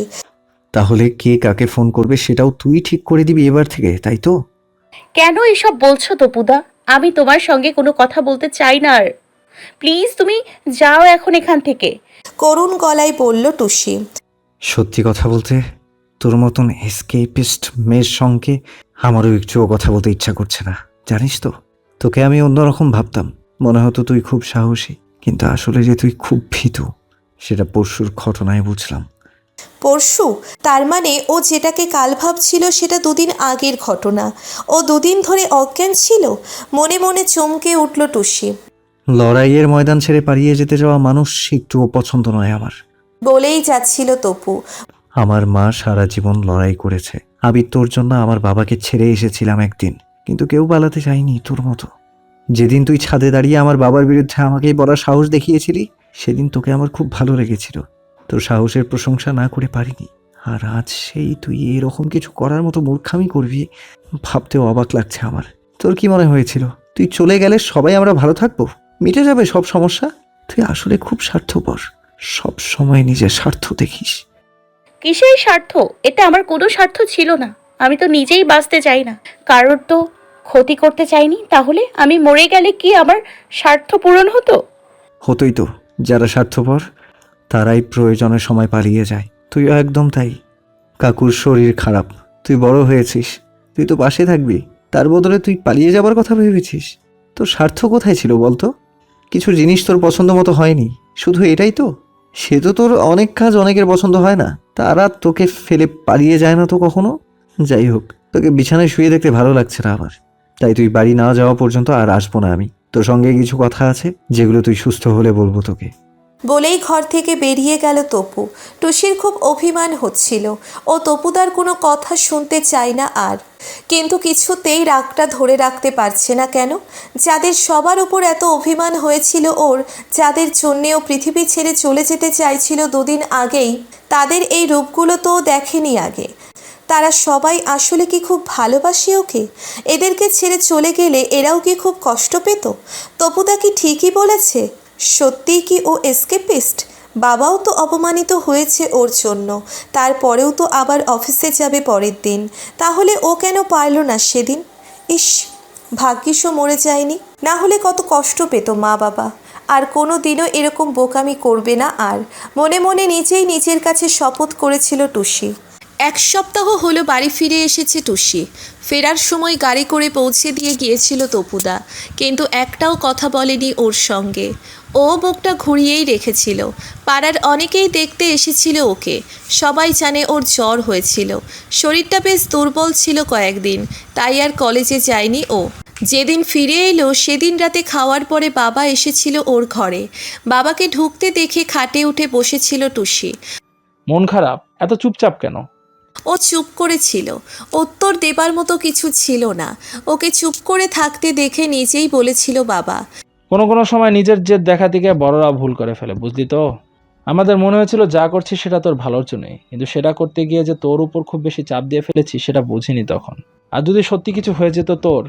Speaker 7: তাহলে কে কাকে ফোন করবে সেটাও তুই ঠিক করে দিবি এবার থেকে, তাই তো?
Speaker 6: কেন এসব বলছো তপুদা? আমি তোমার সঙ্গে কোনো কথা বলতে চাই না আর। প্লিজ তুমি যাও এখন এখান থেকে।
Speaker 2: করুণ গলায় বলল টুসি।
Speaker 7: সত্যি কথা বলতে, তোর মতন এসকেপিস্ট মেয়ের সঙ্গে আমারও একটুও কথা বলতে ইচ্ছা করছে না, জানিস তো? তোকে আমি অন্যরকম ভাবতাম, মনে হতো তুই খুব সাহসী, কিন্তু আসলে যে তুই খুব ভীতু সেটা পরশুর ঘটনায় বুঝলাম।
Speaker 2: পরশু? তার মানে ও যেটাকে কাল ভাবছিল সেটা দুদিন আগের ঘটনা। ও দুদিন ধরে অজ্ঞান ছিল। মনে মনে চমকে উঠল টুসি।
Speaker 7: লড়াইয়ের ময়দান ছেড়ে পালিয়ে যেতে যাওয়া মানুষ একটুও পছন্দ নয় আমার।
Speaker 2: বলেই যাচ্ছিল তপু।
Speaker 7: আমার মা সারা জীবন লড়াই করেছে। আমি তোর জন্য আমার বাবাকে ছেড়ে এসেছিলাম একদিন, কিন্তু কেউ পালাতে চায়নি তোর মতো। যেদিন তুই ছাদে দাঁড়িয়ে আমার বাবার বিরুদ্ধে আমাকেই বলার সাহস দেখিয়েছিলি, সেদিন তোকে আমার খুব ভালো লেগেছিল। তোর সাহসের প্রশংসা না করে পারিনি। আর আজ সেই তুই এরকম কিছু করার মতো মূর্খামি করবি, ভাবতেও অবাক লাগছে আমার। তোর কি মনে হয়েছিল তুই চলে গেলে সবাই আমরা ভালো থাকবো, মিটে যাবে সব সমস্যা? তুই আসলে খুব স্বার্থপর, সব সময় নিজের স্বার্থ দেখিস।
Speaker 6: কিসের স্বার্থ? এটা আমার কোনো স্বার্থ ছিল না। আমি তো নিজেই বাঁচতে চাই না, কারোর তো ক্ষতি করতে চাইনি। তাহলে আমি মরে গেলে কি আমার স্বার্থ পূরণ হতো?
Speaker 7: হতোই তো। যারা স্বার্থপর তারাই প্রয়োজনের সময় পালিয়ে যায়। তুইও একদম তাই। কাকুর শরীর খারাপ, তুই বড় হয়েছিস, তুই তো পাশে থাকবি, তার বদলে তুই পালিয়ে যাবার কথা ভেবেছিস। তোর স্বার্থ কোথায় ছিল বলতো? কিছু জিনিস তোর পছন্দ মতো হয়নি, শুধু এটাই তো? সে তো তোর অনেক কাজ অনেকের পছন্দ হয় না, তারা তোকে ফেলে পালিয়ে যায় না তো কখনো। যাই হোক, তোকে বিছানায় শুয়ে দেখতে ভালো লাগছে না আমার, তাই তুই বাড়ি না যাওয়া পর্যন্ত আর আসবো না আমি। তোর সঙ্গে কিছু কথা আছে যেগুলো তুই সুস্থ হলে বলবো তোকে।
Speaker 2: বলেই ঘর থেকে বেরিয়ে গেল তপু। টুসির খুব অভিমান হচ্ছিল। ও তপুদার কোনো কথা শুনতে চায় না আর, কিন্তু কিছুতেই রাগটা ধরে রাখতে পারছে না। কেন? যাদের সবার উপর এত অভিমান হয়েছিল ওর, যাদের জন্যে ও পৃথিবী ছেড়ে চলে যেতে চাইছিল দুদিন আগেই, তাদের এই রূপগুলো তো ও দেখেনি আগে। তারা সবাই আসলে কি খুব ভালোবাসে ওকে? এদেরকে ছেড়ে চলে গেলে এরাও কি খুব কষ্ট পেত? তপুদা কি ঠিকই বলেছে? সত্যিই কি ও এসকেপিস্ট? বাবাও তো অপমানিত হয়েছে ওর জন্য, তারপরেও তো আবার অফিসে যাবে পরের দিন। তাহলে ও কেন পারল না সেদিন? ইস, ভাগ্যিস ও মরে যায়নি, না হলে কত কষ্ট পেত মা বাবা। আর কোনো দিনও এরকম বোকামি করবে না আর, মনে মনে নিজেই নিজের কাছে শপথ করেছিল টুসি। এক সপ্তাহ হলো বাড়ি ফিরে এসেছে টুসি। ফেরার সময় গাড়ি করে পৌঁছে দিয়ে গিয়েছিল তপুদা, কিন্তু একটাও কথা বলেনি ওর সঙ্গে। ও মুখটা ঘুরিয়েই রেখেছিল। পাড়ার অনেকেই দেখতে এসেছিল ওকে। সবাই জানে ওর জ্বর হয়েছিল, শরীরটা বেশ দুর্বল ছিল কয়েকদিন, তাই আর কলেজে যায়নি ও। যেদিন ফিরে এলো সেদিন রাতে খাওয়ার পরে বাবা এসেছিল ওর ঘরে। বাবাকে ঢুকতে দেখে খাটে উঠে বসেছিল টুসি।
Speaker 3: মন খারাপ? এত চুপচাপ কেন?
Speaker 2: ও চুপ করেছিল, উত্তর দেবার মতো কিছু ছিল না। ওকে চুপ করে থাকতে দেখে নিজেই বলেছিল বাবা,
Speaker 3: কোনো কোনো সময় নিজের জেদ দেখাতে গিয়ে বড়রা ভুল করে ফেলে, বুঝলি তো? আমাদের মনে হয়েছিল যা করছিস সেটা তোর ভালোর জন্যই, কিন্তু সেটা করতে গিয়ে যে তোর উপর খুব বেশি চাপ দিয়ে ফেলেছি সেটা বুঝিনি তখন। আর যদি সত্যি কিছু হয়ে যেত তোর,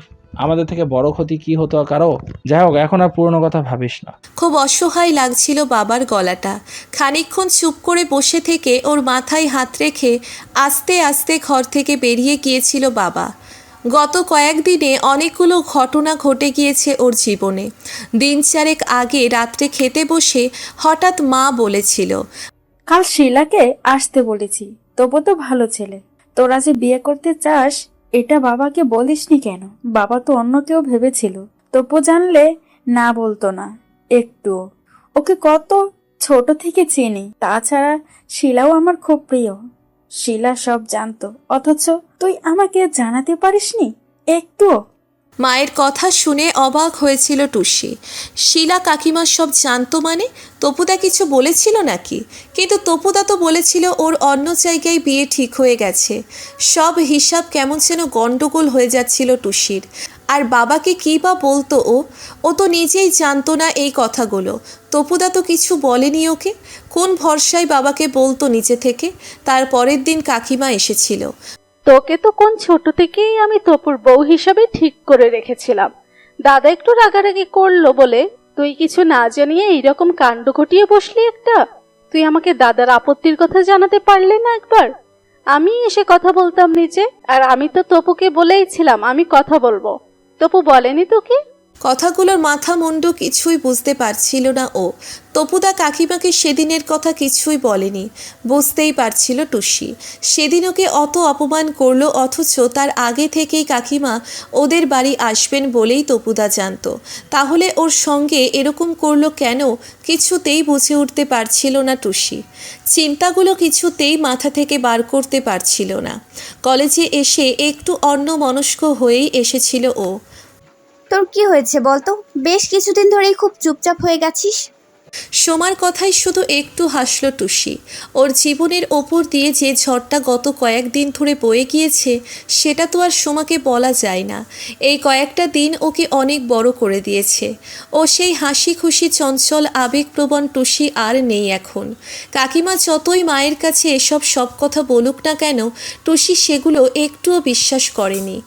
Speaker 3: আমাদের থেকে বড় ক্ষতি কি হতো কারো। যাই হোক, এখন আর পুরনো কথা ভাবিস না।
Speaker 2: খুব অসহায় লাগছিল বাবার গলাটা। খানিকক্ষণ চুপ করে বসে থেকে ওর মাথায় হাত রেখে আস্তে আস্তে ঘর থেকে বেরিয়ে গিয়েছিল বাবা। গত কয়েকদিনে অনেকগুলো ঘটনা ঘটে গিয়েছে ওর জীবনে। দিন চারেক আগে রাত্রে খেতে বসে হঠাৎ মা বলেছিল,
Speaker 1: কাল শিলাকে আসতে বলেছি, তবু তো ভালো ছেলে, তোরা যে বিয়ে করতে চাস এটা বাবাকে বলিসনি কেন? বাবা তো অন্য কেউ ভেবেছিল, তবু জানলে না বলতো না একটু। ওকে কত ছোট থেকে চিনি, তাছাড়া শিলাও আমার খুব প্রিয়। শিলা সব জানতো, অথচ তুই আমাকে জানাতে পারিসনি একটু।
Speaker 2: মায়ের কথা শুনে অবাক হয়েছিল টুসি। শিলা কাকিমা সব জানতো মানে? তপুদা কিছু বলেছিল নাকি? কিন্তু তপুদা তো বলেছিল ওর অন্য জায়গায় বিয়ে ঠিক হয়ে গেছে। সব হিসাব কেমন যেন গন্ডগোল হয়ে যাচ্ছিল টুসির। আর বাবাকে কী বা বলতো ও তো নিজেই জানতো না এই কথাগুলো। তপুদা তো কিছু বলেনি ওকে। কোন ভরসায় বাবাকে বলতো নিজে থেকে? তার পরের দিন কাকিমা এসেছিল।
Speaker 9: তোকে তো কোন ছোট থেকেই আমি তপুর বউ হিসাবে ঠিক করে রেখেছিলাম। দাদা একটু রাগারাগি করলো বলে তুই কিছু না জানিয়ে এইরকম কাণ্ড ঘটিয়ে বসলি একটা। তুই আমাকে দাদার আপত্তির কথা জানাতে পারলি না একবার? আমি এসে কথা বলতাম নিচে, আর আমি তো তপুকে বলেইছিলাম আমি কথা বলবো। তপু বলেনি তোকে?
Speaker 2: কথাগুলোর মাথা মুন্ডু কিছুই বুঝতে পারছিল না ও। তপুদা কাকিমাকে সেদিনের কথা কিছুই বলেনি, বুঝতেই পারছিল টুসি। সেদিন ওকে অত অপমান করলো, অথচ তার আগে থেকেই কাকিমা ওদের বাড়ি আসবেন বলেই তপুদা জানতো। তাহলে ওর সঙ্গে এরকম করলো কেন? কিছুতেই বুঝে উঠতে পারছিল না টুসি। চিন্তাগুলো কিছুতেই মাথা থেকে বার করতে পারছিল না। কলেজে এসে একটু অন্যমনস্ক হয়েই এসেছিল ও।
Speaker 8: তোর কি হয়েছে বলতো? বেশ কিছুদিন ধরেই খুব চুপচাপ হয়ে গেছিস।
Speaker 2: সোমার কথাই শুধু একটু হাসল টুসি। ওর জীবনের ওপর দিয়ে যে ঝড়টা গত কয়েকদিন ধরে বয়ে গিয়েছে সেটা তো আর সোমাকে বলা যায় না। এই কয়েকটা দিন ওকে অনেক বড় করে দিয়েছে। ও সেই হাসি খুশি চঞ্চল আবেগপ্রবণ টুসি আর নেই এখন। কাকিমা যতই মায়ের কাছে এসব সব কথা বলুক না কেন, টুসি সেগুলো একটুও বিশ্বাস করেনি।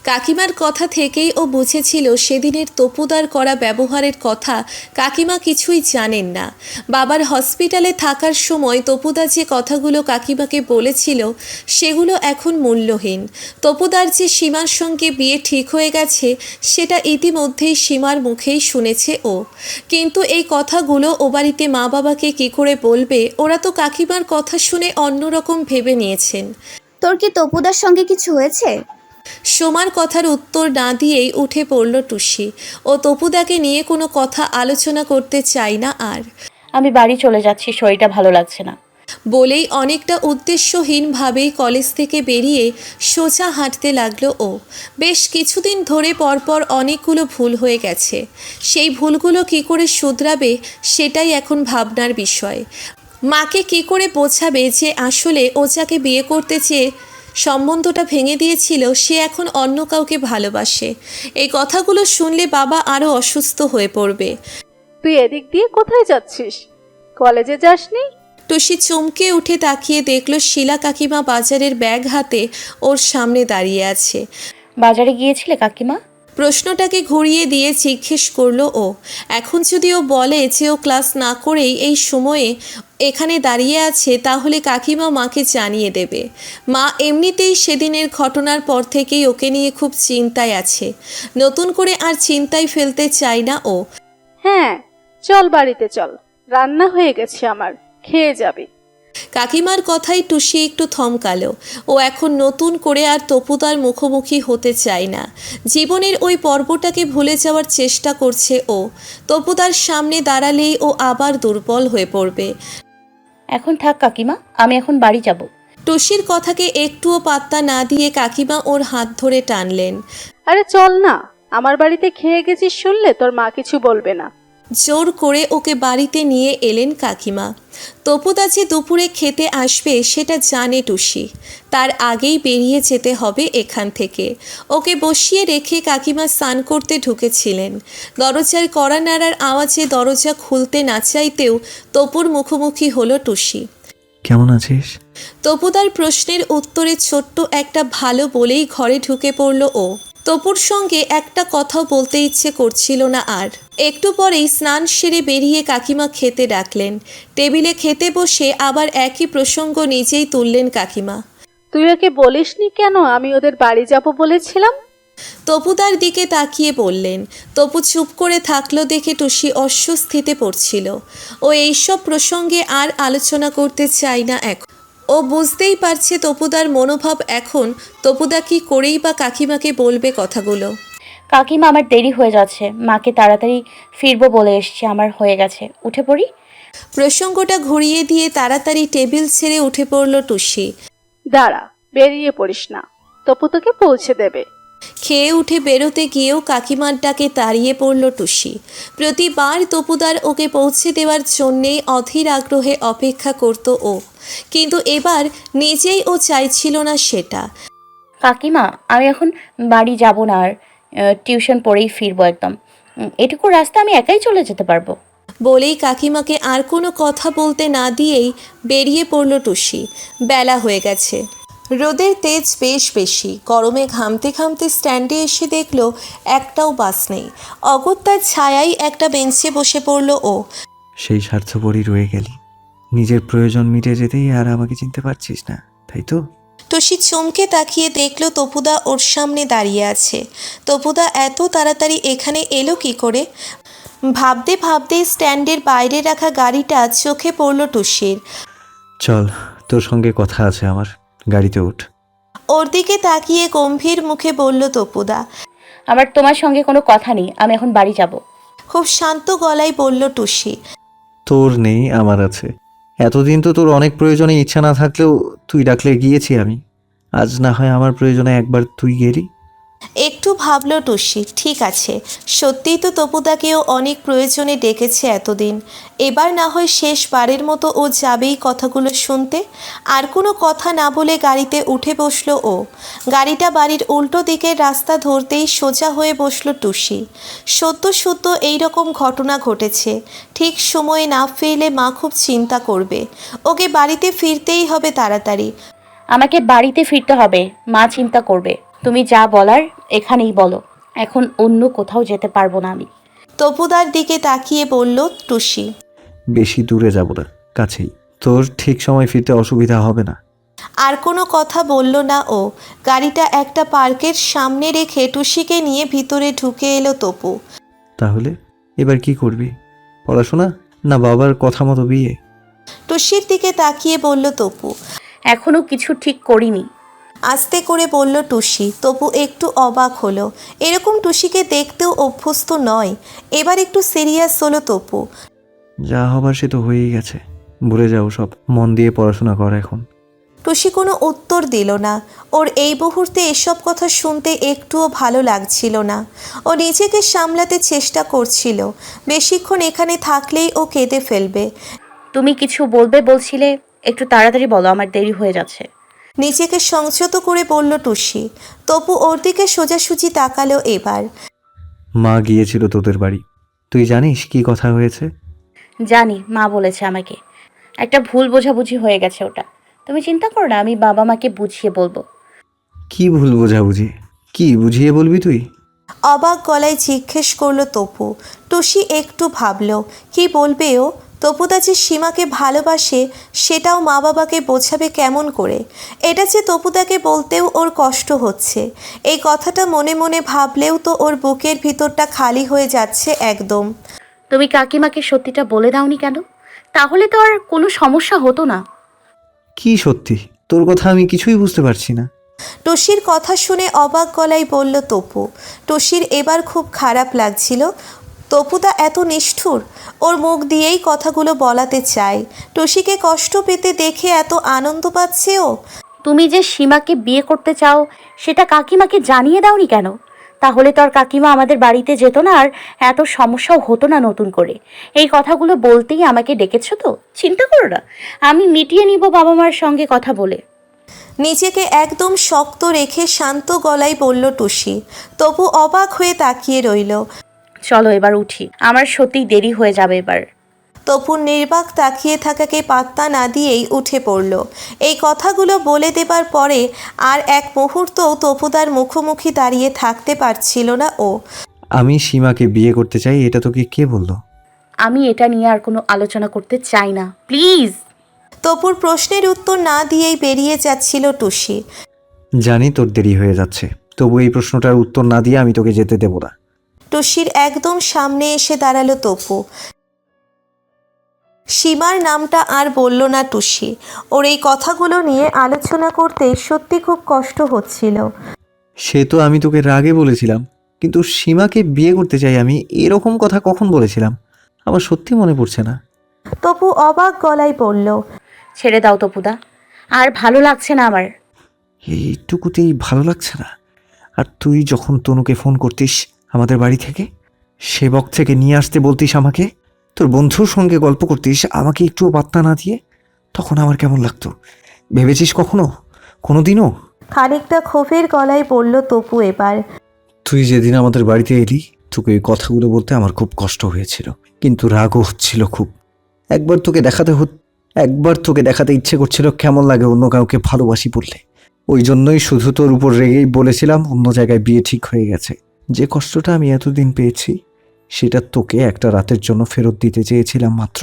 Speaker 2: কাকিমার কথা থেকেই ও বুঝেছিল সেদিনের তপুদার করা ব্যবহারের কথা কাকিমা কিছুই জানেন না। বাবার হসপিটালে থাকার সময় তপুদা যে কথাগুলো কাকিমাকে বলেছিল সেগুলো এখন মূল্যহীন। তপুদার যে সীমার সঙ্গে বিয়ে ঠিক হয়ে গেছে সেটা ইতিমধ্যেই সীমার মুখেই শুনেছে ও। কিন্তু এই কথাগুলো ও বাড়িতে মা বাবাকে কী করে বলবে? ওরা তো কাকিমার কথা শুনে অন্যরকম ভেবে নিয়েছেন।
Speaker 8: তোর কি তপুদার সঙ্গে কিছু হয়েছে?
Speaker 2: সোমার কথার উত্তর না দিয়েই উঠে পড়ল টুসি। ও তপুদাকে নিয়ে কোনো কথা আলোচনা করতে চায় না আর।
Speaker 6: আমি বাড়ি চলে যাচ্ছি, শরীরটা ভালো লাগছে না।
Speaker 2: বলেই অনেকটা উদ্দেশ্যহীনভাবেই কলেজ থেকে বেরিয়ে সোজা হাঁটতে লাগলো ও। বেশ কিছুদিন ধরে পরপর অনেকগুলো ভুল হয়ে গেছে। সেই ভুলগুলো কী করে শুধরাবে সেটাই এখন ভাবনার বিষয়। মাকে কী করে বোঝাবে যে আসলে ও যাকে বিয়ে করতে চেয়ে সম্বন্ধটা ভেঙে দিয়েছিল সে এখন অন্য কাউকে ভালোবাসে। এই কথাগুলো শুনলে বাবা আরও অসুস্থ হয়ে পড়বে।
Speaker 9: তুই এদিক দিয়ে কোথায় যাচ্ছিস? কলেজে যাসনি?
Speaker 2: টুসি চমকে উঠে তাকিয়ে দেখল শিলা কাকিমা বাজারের ব্যাগ হাতে ওর সামনে দাঁড়িয়ে আছে।
Speaker 6: বাজারে গিয়েছিলে কাকিমা?
Speaker 2: প্রশ্নটাকে ঘুরিয়ে দিয়ে জিজ্ঞেস করলো ও। এখন যদি ও বলে যে ও ক্লাস না করেই এই সময়ে এখানে দাঁড়িয়ে আছে তাহলে কাকিমা মাকে জানিয়ে দেবে। মা এমনিতেই সেদিনের ঘটনার পর থেকেই ওকে নিয়ে খুব চিন্তায় আছে। নতুন করে আর চিন্তায় ফেলতে চায় না ও।
Speaker 9: হ্যাঁ চল, বাড়িতে চল, রান্না হয়ে গেছে আমার, খেয়ে যাবি।
Speaker 2: কাকিমার কথাই টুসি একটু থমকালো। ও এখন নতুন করে আর তপুদার মুখোমুখি হতে চায় না। জীবনের ওই পর্বটাকে ভুলে যাওয়ার চেষ্টা করছে ও। তপুদার সামনে দাঁড়ালেই ও আবার দুর্বল হয়ে পড়বে।
Speaker 6: এখন থাক কাকিমা, আমি এখন বাড়ি যাব।
Speaker 2: টুসির কথাকে একটুও পাত্তা না দিয়ে কাকিমা ওর হাত ধরে টানলেন।
Speaker 9: আরে চল না, আমার বাড়িতে খেয়ে গেছিস শুনলে তোর মা কিছু বলবে না।
Speaker 2: জোর করে ওকে বাড়িতে নিয়ে এলেন কাকিমা। তপুদা যে দুপুরে খেতে আসবে সেটা জানে টুসি। তার আগেই বেরিয়ে যেতে হবে এখান থেকে। ওকে বসিয়ে রেখে কাকিমা স্নান করতে ঢুকেছিলেন। দরজার কড়া নাড়ার আওয়াজে দরজা খুলতে না চাইতেও তপুর মুখোমুখি হলো টুসি।
Speaker 7: কেমন আছিস?
Speaker 2: তপুদার প্রশ্নের উত্তরে ছোট্ট একটা ভালো বলেই ঘরে ঢুকে পড়ল ও। তপুর সঙ্গে একটা কথাও বলতে ইচ্ছে করছিল না আর। একটু পরেই স্নান সেরে বেরিয়ে কাকিমা খেতে ডাকলেন। টেবিলে খেতে বসে আবার একই প্রসঙ্গ নিজেই তুললেন কাকিমা।
Speaker 9: তুই ওকে বলিসনি কেন আমি ওদের বাড়ি যাব বলেছিলাম?
Speaker 2: তপুদার দিকে তাকিয়ে বললেন। তপু চুপ করে থাকলো দেখে টুসি অস্বস্তিতে পড়ছিল। ও এইসব প্রসঙ্গে আর আলোচনা করতে চায় না এখন। ও বুঝতেই পারছে তপুদার মনোভাব এখন। তপুদা কি করেই বা কাকিমাকে বলবে কথাগুলো।
Speaker 6: কাকিমা, আমার দেরি হয়ে যাচ্ছে, মাকে তাড়াতাড়ি ফিরবো বলে এসছি, আমার হয়ে গেছে, উঠে পড়ি।
Speaker 2: প্রসঙ্গটা ঘুরিয়ে দিয়ে তাড়াতাড়ি টেবিল ছেড়ে উঠে পড়ল টুসি।
Speaker 9: দাঁড়া, বেরিয়ে পড়িস না, তপু তোকে পৌঁছে দেবে।
Speaker 2: খেয়ে উঠে বেরোতে গিয়েও কাকিমার ডাকে তাড়িয়ে পড়ল টুসি। প্রতিবার তপুদার ওকে পৌঁছে দেওয়ার জন্যেই অধীর আগ্রহে অপেক্ষা করত ও। কিন্তু এবার নিজেই ও চাইছিল না সেটা।
Speaker 6: কাকিমা, আমি এখন বাড়ি যাব না আর, টিউশন পড়েই ফিরবো একদম। এটুকু রাস্তা আমি একাই চলে যেতে পারবো।
Speaker 2: বলেই কাকিমাকে আর কোনো কথা বলতে না দিয়েই বেরিয়ে পড়ল টুসি। বেলা হয়ে গেছে। রোদের তেজ বেশ বেশি। গরমে ঘামতে ঘামতে স্ট্যান্ডে এসে দেখলো একটাও বাস নেই। অগত্যার ছায়ায় একটা বেঞ্চে বসে পড়ল ও।
Speaker 7: সেই স্বার্থপরই রয়ে গেলি। নিজের প্রয়োজন মিটে যেতেই আর আমাকে চিনতে পারছিস না, তাই তো?
Speaker 2: টুসি চমকে তাকিয়ে দেখলো তপুদা ওর সামনে দাঁড়িয়ে আছে। তপুদা এত তাড়াতাড়ি এখানে এলো কি করে? ভাবতে ভাবতে স্ট্যান্ডের বাইরে রাখা গাড়িটা চোখে পড়ল টুসির।
Speaker 7: চল, তোর সঙ্গে কথা আছে আমার, গাড়িতে উঠ।
Speaker 2: ওর দিকে তাকিয়ে গম্ভীর মুখে বলল তপুদা।
Speaker 6: আমার তোমার সঙ্গে কোনো কথা নেই, আমি এখন বাড়ি যাব।
Speaker 2: খুব শান্ত গলায় বলল টুসি।
Speaker 7: তোর নেই, আমার আছে। এতদিন তো তোর অনেক প্রয়োজনে ইচ্ছা না থাকলেও তুই ডাকলে গিয়েছি আমি। আজ না হয় আমার প্রয়োজনে একবার তুই গেলি।
Speaker 2: একটু ভাবলো টুসি। ঠিক আছে, সত্যিই তো তপুদাকেও অনেক প্রয়োজনে ডেকেছে এতদিন। এবার না হয় শেষবারের মতো ও যাবেই কথাগুলো শুনতে। আর কোনো কথা না বলে গাড়িতে উঠে বসলো ও। গাড়িটা বাড়ির উল্টো দিকের রাস্তা ধরতেই সোজা হয়ে বসলো টুসি। সদ্য সদ্য এইরকম ঘটনা ঘটেছে। ঠিক সময়ে না ফিরলে মা খুব চিন্তা করবে। ওকে বাড়িতে ফিরতেই হবে তাড়াতাড়ি।
Speaker 6: আমাকে বাড়িতে ফিরতে হবে, মা চিন্তা করবে। তুমি যা বলার এখানেই বলো, এখন অন্য কোথাও যেতে পারবো না আমি।
Speaker 2: তপুদার দিকে তাকিয়ে বলল টুসি।
Speaker 7: বেশি দূরে যাব না, কাছেই। তোর ঠিক সময় ফিরতে অসুবিধা হবে না।
Speaker 2: আর কোনো কথা বলল না ও। গাড়িটা একটা পার্কের সামনে রেখে টুসিকে নিয়ে ভিতরে ঢুকে এলো তপু।
Speaker 7: তাহলে এবার কি করবি? পড়াশোনা না বাবার কথা মতো বিয়ে?
Speaker 2: টুসির দিকে তাকিয়ে বলল তপু।
Speaker 6: এখনো কিছু ঠিক করিনি।
Speaker 2: আস্তে করে বলল টুসি। তপু একটু অবাক হলো। এরকম টুসিকে দেখতেও অভ্যস্ত নয়। এবার একটু সিরিয়াস হলো তপু।
Speaker 7: যা হবার সে তো হয়েই গেছে, ভুলে যাও সব। মন দিয়ে পড়াশোনা কর এখন।
Speaker 2: টুসি কোনো উত্তর দিল না। ওর এই মুহূর্তে এসব কথা শুনতে একটুও ভালো লাগছিল না। ও নিজেকে সামলাতে চেষ্টা করছিল। বেশিক্ষণ এখানে থাকলেই ও কেঁদে ফেলবে।
Speaker 6: তুমি কিছু বলবে বলছিলে, একটু তাড়াতাড়ি বলো, আমার দেরি হয়ে যাচ্ছে।
Speaker 2: নিজেকে সংযত করে বলল টুসি। তপু ওর দিকে সোজাসুজি তাকালো এবার।
Speaker 7: মা গিয়েছিল তোদের বাড়ি, তুই জানিস কি কথা হয়েছে?
Speaker 6: জানি, মা বলেছে আমাকে। একটা ভুল বোঝাবুঝি হয়ে গেছে ওটা। তুমি চিন্তা করো না, আমি বাবা মাকে বুঝিয়ে বলবো।
Speaker 7: কি ভুল বোঝাবুঝি? কি বুঝিয়ে বলবি তুই?
Speaker 2: অবাক গলায় জিজ্ঞেস করলো তপু। টুসি একটু ভাবলো কি বলবে ও। তপুদা যে সীমাকে ভালোবাসে সেটাও মা বাবাকে বোঝাবে কেমন করে? এটা যে তপুদাকে বলতেও ওর কষ্ট হচ্ছে। এই কথাটা মনে মনে ভাবলেও তো ওর বুকের ভিতরটা খালি হয়ে যাচ্ছে একদম।
Speaker 6: তুমি কাকিমাকে সত্যিটা বলে দাওনি কেন? তাহলে তো আর কোনো সমস্যা হতো না।
Speaker 7: কি সত্যি? তোর কথা আমি কিছুই বুঝতে পারছি না।
Speaker 2: টুসির কথা শুনে অবাক গলায় বলল তপু। টুসির এবার খুব খারাপ লাগছিল। তপুদা এত নিষ্ঠুর, ওর মুখ দিয়েই কথাগুলো বলাতে চায়। টুসিকে কষ্ট পেতে দেখে এত আনন্দ পাচ্ছে ও।
Speaker 6: তুমি যে সীমাকে বিয়ে করতে চাও সেটা কাকিমাকে জানিয়ে দাওনি কেন? তাহলে তো আর কাকিমা আমাদের বাড়িতে যেত না, আর এত সমস্যাও হতো না নতুন করে। এই কথাগুলো বলতেই আমাকে ডেকেছো তো? চিন্তা করো না, আমি মিটিয়ে নিব বাবা মার সঙ্গে কথা বলে।
Speaker 2: নিজেকে একদম শক্ত রেখে শান্ত গলায় বলল টুসি। তপু অবাক হয়ে তাকিয়ে রইল।
Speaker 6: চলো এবার উঠি, আমার সত্যিই দেরি হয়ে যাবে এবার।
Speaker 2: তপুর নির্বাক তাকিয়ে থাকাকে পাত্তা না দিয়েই উঠে পড়ল। এই কথাগুলো বলে দেবার পরে আর এক মুহূর্তও তপুদার মুখোমুখি দাঁড়িয়ে থাকতে পারছিল না ও।
Speaker 7: আমি সীমাকে বিয়ে করতে চাই, এটা তোকে কে বললো?
Speaker 6: আমি এটা নিয়ে আর কোনো আলোচনা করতে চাই না, প্লিজ।
Speaker 2: তপুর প্রশ্নের উত্তর না দিয়েই বেরিয়ে যাচ্ছিল টুসি।
Speaker 7: জানি তোর দেরি হয়ে যাচ্ছে, তবু এই প্রশ্নটার উত্তর না দিয়ে আমি তোকে যেতে দেব না।
Speaker 2: টুসির একদম সামনে এসে দাঁড়ালো তপু। সীমার নামটা আর বলল না টুসি। ওর এই কথাগুলো নিয়ে আলোচনা করতে সত্যি খুব কষ্ট হচ্ছিল।
Speaker 7: সে তো আমি তোকে রাগে বলেছিলাম, কিন্তু সীমাকে বিয়ে করতে চাই আমি, এরকম কথা কখন বলেছিলাম আমার সত্যি মনে পড়ছে না।
Speaker 2: তপু অবাক গলায় বলল।
Speaker 6: ছেড়ে দাও তপুদা, আর ভালো লাগছে না আমার।
Speaker 7: এইটুকুতেই ভালো লাগছে না? আর তুই যখন তনুকে ফোন করতিস আমাদের বাড়ি থেকে, সেবক থেকে নিয়ে আসতে বলতিস আমাকে, তোর বন্ধুর সঙ্গে গল্প করতিস আমাকে একটুও পাত্তা না দিয়ে, তখন আমার কেমন লাগতো ভেবেছিস কখনো? কোনোদিনও?
Speaker 2: খানিকটা ক্ষোভের গলায় বলল তপু এবার।
Speaker 7: তুই যেদিন আমাদের বাড়িতে এলি তোকে এই কথাগুলো বলতে আমার খুব কষ্ট হয়েছিল, কিন্তু রাগও হচ্ছিল খুব। একবার তোকে দেখাতে ইচ্ছে করছিল কেমন লাগে অন্য কাউকে ভালোবাসি বললে। ওই জন্যই শুধু তোর উপর রেগেই বলেছিলাম অন্য জায়গায় বিয়ে ঠিক হয়ে গেছে। যে কষ্টটা আমি এতদিন পেয়েছি সেটা তোকে একটা রাতের জন্য ফেরত দিতে চেয়েছিলাম মাত্র।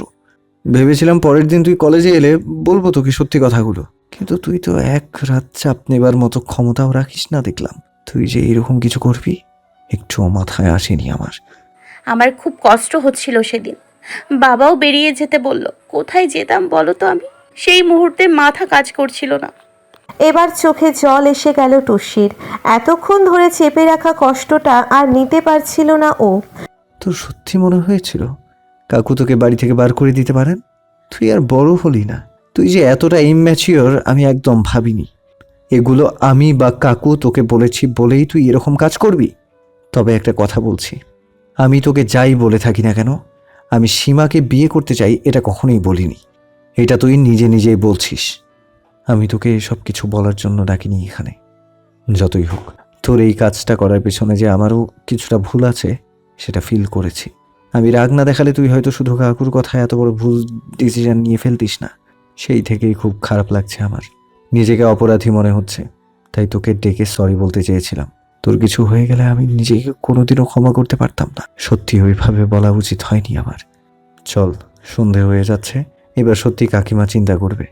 Speaker 7: ভেবেছিলাম পরের দিন তুই কলেজে এলে বলবো তোকে সত্যি কথাগুলো, কিন্তু তুই তো এক রাত চাপ নেবার মতো ক্ষমতাও রাখিস না দেখলাম। তুই যে এরকম কিছু করবি একটুও মাথায় আসেনি আমার।
Speaker 6: আমার খুব কষ্ট হচ্ছিল সেদিন, বাবাও বেরিয়ে যেতে বলল। কোথায় যেতাম বলো তো আমি? সেই মুহূর্তে মাথা কাজ করছিল না।
Speaker 2: এবার চোখে জল এসে গেল টুসির। এতক্ষণ ধরে চেপে রাখা কষ্টটা আর নিতে পারছিল না ও।
Speaker 7: তোর সত্যি মনে হয়েছিল কাকু তোকে বাড়ি থেকে বার করে দিতে পারেন? তুই আর বড় হলি না, তুই যে এতটা ইম্যাচিওর আমি একদম ভাবিনি। এগুলো আমি বা কাকু তোকে বলেছি বলেই তুই এরকম কাজ করবি? তবে একটা কথা বলছি, আমি তোকে যাই বলে থাকি না কেন, আমি সীমাকে বিয়ে করতে চাই এটা কখনোই বলিনি। এটা তুই নিজে নিজেই বলছিস। আমি তোকে এসব কিছু বলার জন্য ডাকিনি এখানে। যতই হোক, তোর এই কাজটা করার পেছনে যে আমারও কিছুটা ভুল আছে সেটা ফিল করেছি। আমি রাগ না দেখালে তুই হয়তো শুধু কাকুর কথায় এত বড় ভুল ডিসিশন নিয়ে ফেলতিস না। সেই থেকেই খুব খারাপ লাগছে আমার, নিজেকে অপরাধী মনে হচ্ছে। তাই তোকে ডেকে সরি বলতে চেয়েছিলাম। তোর কিছু হয়ে গেলে আমি নিজেকে কোনোদিনও ক্ষমা করতে পারতাম না। সত্যি ওইভাবে বলা উচিত হয়নি আমার। চল, সন্ধে হয়ে যাচ্ছে, এবার সত্যি কাকিমা চিন্তা করবে।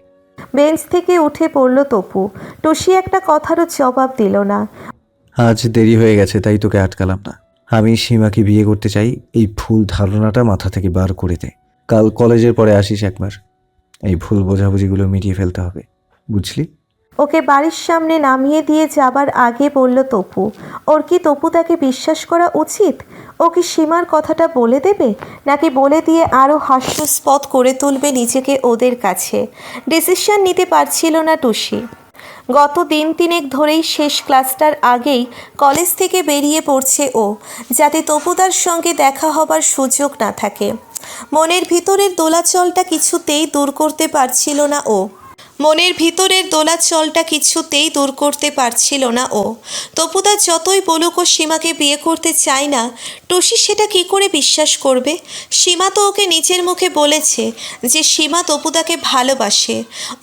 Speaker 2: বেঞ্চ থেকে উঠে পড়ল তপু। টুসি একটা কথারও জবাব দিল না।
Speaker 7: আজ দেরি হয়ে গেছে তাই তোকে আটকালাম না। আমি সীমাকে বিয়ে করতে চাই এই ভুল ধারণাটা মাথা থেকে বার করে দে। কাল কলেজের পরে আসিস একবার, এই ভুল বোঝাবুঝিগুলো মিটিয়ে ফেলতে হবে, বুঝলি?
Speaker 2: ওকে বাড়ির সামনে নামিয়ে দিয়ে যাবার আগে বলল তপু। ওর কি তপু তাকে বিশ্বাস করা উচিত? ও কি সীমার কথাটা বলে দেবে, নাকি বলে দিয়ে আরও হাস্যাস্পদ করে তুলবে নিজেকে ওদের কাছে? ডিসিশন নিতে পারছিল না টুসি। গত দিন তিনেক ধরেই শেষ ক্লাসটার আগেই কলেজ থেকে বেরিয়ে পড়ছে ও, যাতে তপুদার সঙ্গে দেখা হবার সুযোগ না থাকে। মনের ভিতরের দোলাচলটা কিছুতেই দূর করতে পারছিল না ও। তপুদা যতই বলুক ও সীমাকে বিয়ে করতে চায় না, টুসি সেটা কি করে বিশ্বাস করবে? সীমা তো ওকে নিজের মুখে বলেছে যে সীমা তপুদাকে ভালোবাসে,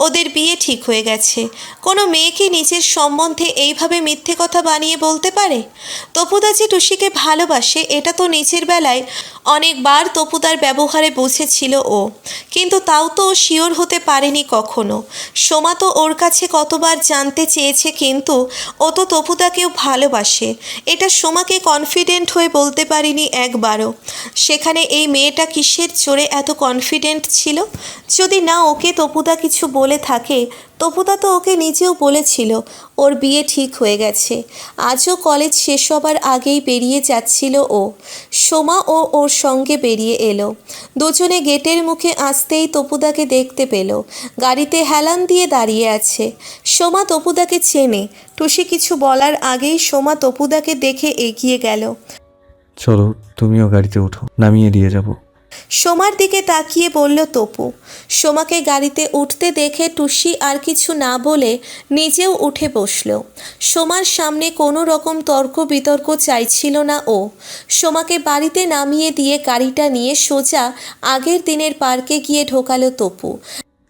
Speaker 2: ওদের বিয়ে ঠিক হয়ে গেছে। কোনো মেয়ে কি নিজের সম্বন্ধে এইভাবে মিথ্যে কথা বানিয়ে বলতে পারে? তপুদা যে টুসিকে ভালোবাসে এটা তো নিজের বেলায় অনেকবার তপুদার ব্যবহারে বুঝেছিল ও, কিন্তু তাও তো ও শিওর হতে পারেনি কখনো। সোমা তো ওর কাছে কতবার জানতে চেয়েছে, কিন্তু ও তো তপুদাকেও ভালোবাসে, এটা সোমাকে কনফিডেন্ট হয়ে বলতে পারিনি একবারও। সেখানে এই মেয়েটা কিসের জোরে এত কনফিডেন্ট ছিল? যদি না ওকে তপুদা কিছু বলে থাকে তপুদা তো ওকে নিজেও বলেছিল ওর বিয়ে ঠিক হয়ে গেছে। আজও কলেজ শেষ হবার আগেই বেরিয়ে যাচ্ছিল ও। সোমা ও ওর সঙ্গে বেরিয়ে এলো। দুজনে গেটের মুখে আসতেই তপুদাকে দেখতে পেল। গাড়িতে হেলান দিয়ে দাঁড়িয়ে আছে। সোমা তপুদাকে চেনে। টুসি কিছু বলার আগেই সোমা তপুদাকে দেখে এগিয়ে গেল।
Speaker 7: চলো তুমিও গাড়িতে ওঠো, নামিয়ে দিয়ে যাব।
Speaker 2: সোমার দিকে তাকিয়ে বলল তপু। সোমাকে গাড়িতে উঠতে দেখে টুসি আর কিছু না বলে নিজেও উঠে বসল। সোমার সামনে কোনো রকম তর্ক বিতর্ক চাইছিল না ও। সোমাকে বাড়িতে নামিয়ে দিয়ে গাড়িটা নিয়ে সোজা আগের দিনের পার্কে গিয়ে ঢোকালো তপু।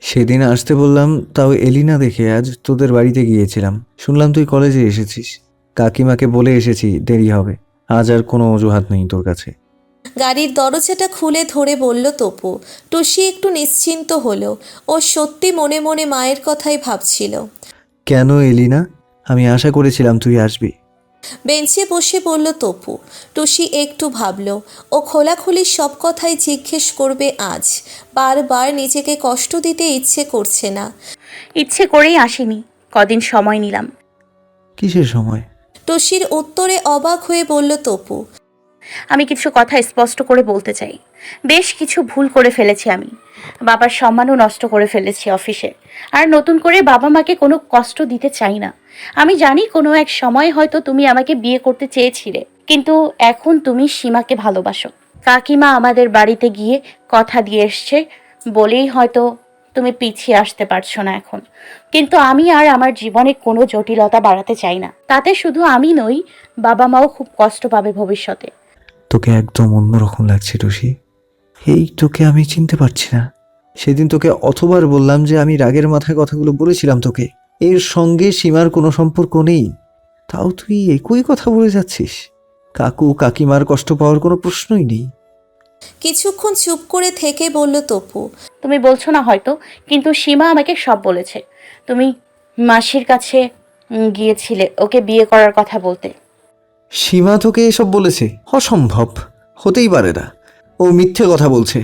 Speaker 7: সেদিন আসতে বললাম, তাও এলি না দেখে আজ তোদের বাড়িতে গিয়েছিলাম। শুনলাম তুই কলেজে এসেছিস। কাকিমাকে বলে এসেছি দেরি হবে। আজ আর কোনো অজুহাত নেই তোর কাছে।
Speaker 2: গাড়ির দরজাটা খুলে ধরে বলল তপু। টুসি একটু নিশ্চিন্ত হলো। ও সত্যি মনে মনে মায়ের কথাই ভাবছিল।
Speaker 7: কেন এলি না? আমি আশা করেছিলাম তুই আসবি।
Speaker 2: বেঞ্চে বসে বলল তপু। টুসি একটু ভাবল ও খোলাখুলি সব কথাই জিজ্ঞেস করবে আজ। বারবার নিজেকে কষ্ট দিতে ইচ্ছে করছে না।
Speaker 6: ইচ্ছে করেই আসিনি, কদিন সময় নিলাম।
Speaker 7: কিসের সময়?
Speaker 2: টুসির উত্তরে অবাক হয়ে বলল তপু।
Speaker 6: আমি কিছু কথা স্পষ্ট করে বলতে চাই। বেশ কিছু ভুল করে ফেলেছি আমি। বাবার সম্মানও নষ্ট করে ফেলেছি অফিসে। আর নতুন করে বাবা মাকে কোনো কষ্ট দিতে চাই না। আমি জানি কোনো এক সময় হয়তো তুমি আমাকে বিয়ে করতে চেয়েছিলে, কিন্তু এখন তুমি সীমাকে ভালোবাসো। কাকিমা আমাদের বাড়িতে গিয়ে কথা দিয়ে এসছে বলেই হয়তো তুমি পিছিয়ে আসতে পারছো না এখন। কিন্তু আমি আর আমার জীবনে কোনো জটিলতা বাড়াতে চাই না। তাতে শুধু আমি নই, বাবা মাও খুব কষ্ট পাবে ভবিষ্যতে।
Speaker 7: তোকে একদম অন্যরকম লাগছে টুসি। এই তোকে আমি চিনতে পারছি না। সেদিন তোকে অতবার বললাম যে আমি রাগের মাথায় কথাগুলো বলেছিলাম তোকে। এর সঙ্গে সীমার কোনো সম্পর্ক নেই, তাও তুই একই কথা বলে যাচ্ছিস। কাকু কাকিমার কষ্ট পাওয়ার কোনো প্রশ্নই নেই।
Speaker 2: কিছুক্ষণ চুপ করে থেকে বলল তপু।
Speaker 6: তুমি বলছো না হয়তো, কিন্তু সীমা আমাকে সব বলেছে। তুমি মাসির কাছে গিয়েছিলে ওকে বিয়ে করার কথা বলতে।
Speaker 7: সীমা তোকে এসব বলেছে? অসম্ভব, হতেই পারে না। ও মিথ্যে কথা বলছে।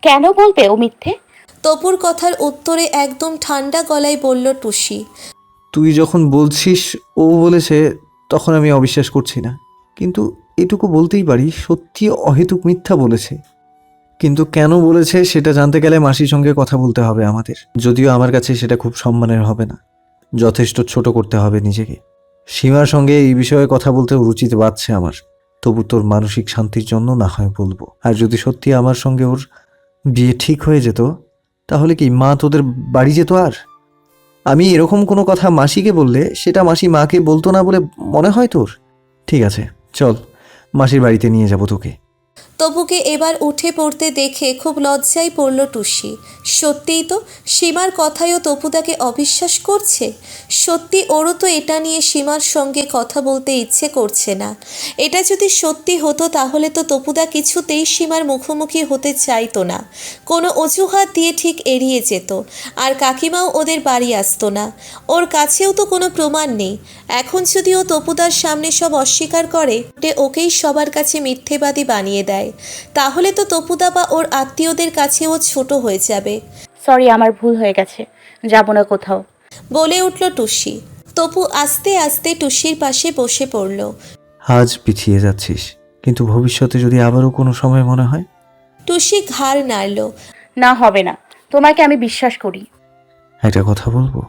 Speaker 6: কেন বলবে ও মিথ্যে?
Speaker 2: তপুর কথার উত্তরে একদম ঠান্ডা গলায় বলল টুসি।
Speaker 7: তুই যখন বলছিস ও বলেছে, তখন আমি অবিশ্বাস করছি না। কিন্তু এটুকু বলতেই পারি সত্যি অহেতুক মিথ্যা বলেছে। কিন্তু কেন বলেছে সেটা জানতে গেলে মাসির সঙ্গে কথা বলতে হবে আমাদের। যদিও আমার কাছে সেটা খুব সম্মানের হবে না, যথেষ্ট ছোট করতে হবে নিজেকে। সীমার সঙ্গে এই বিষয়ে কথা বলতে রুচিতে বাড়ছে আমার। তবু তোর মানসিক শান্তির জন্য না হয় বলবো। আর যদি সত্যি আমার সঙ্গে ওর বিয়ে ঠিক হয়ে যেত, তাহলে কি মা তোদের বাড়ি যেত? আর আমি এরকম কোনো কথা মাসিকে বললে সেটা মাসি মাকে বলতো না বলে মনে হয় তোর? ঠিক আছে, চল মাসির বাড়িতে নিয়ে যাব তোকে।
Speaker 2: তপুকে এবার উঠে পড়তে দেখে খুব লজ্জায় পড়ল টুসি। সত্যিই তো, সীমার কথায়ও তপুদাকে অবিশ্বাস করছে। সত্যি ওরও তো এটা নিয়ে সীমার সঙ্গে কথা বলতে ইচ্ছে করছে না। এটা যদি সত্যি হতো তাহলে তো তপুদা কিছুতেই সীমার মুখোমুখি হতে চাইতো না। কোনো অজুহাত দিয়ে ঠিক এড়িয়ে যেত। আর কাকিমাও ওদের বাড়ি আসতো না। ওর কাছেও তো কোনো প্রমাণ নেই। এখন যদি ও তপুদার সামনে সব অস্বীকার করে, ওকেই সবার কাছে মিথ্যেবাদী বানিয়ে দেয়, তাহলে তো তপুদা বা ওর আত্মীয়দের কাছে ও ছোট হয়ে যাবে।
Speaker 6: সরি, আমার ভুল হয়ে গেছে, যাব না কোথাও,
Speaker 2: বলে উঠল টুসি। তপু আস্তে আস্তে টুসির পাশে বসে পড়ল।
Speaker 7: আজ পিছিয়ে যাচ্ছিস, কিন্তু ভবিষ্যতে যদি আবারও কোনো সময় মনে হয়?
Speaker 2: টুসি ঘাড় নাড়ল।
Speaker 6: না হবে না, তোমাকে আমি বিশ্বাস করি।
Speaker 7: একটা কথা বলবো,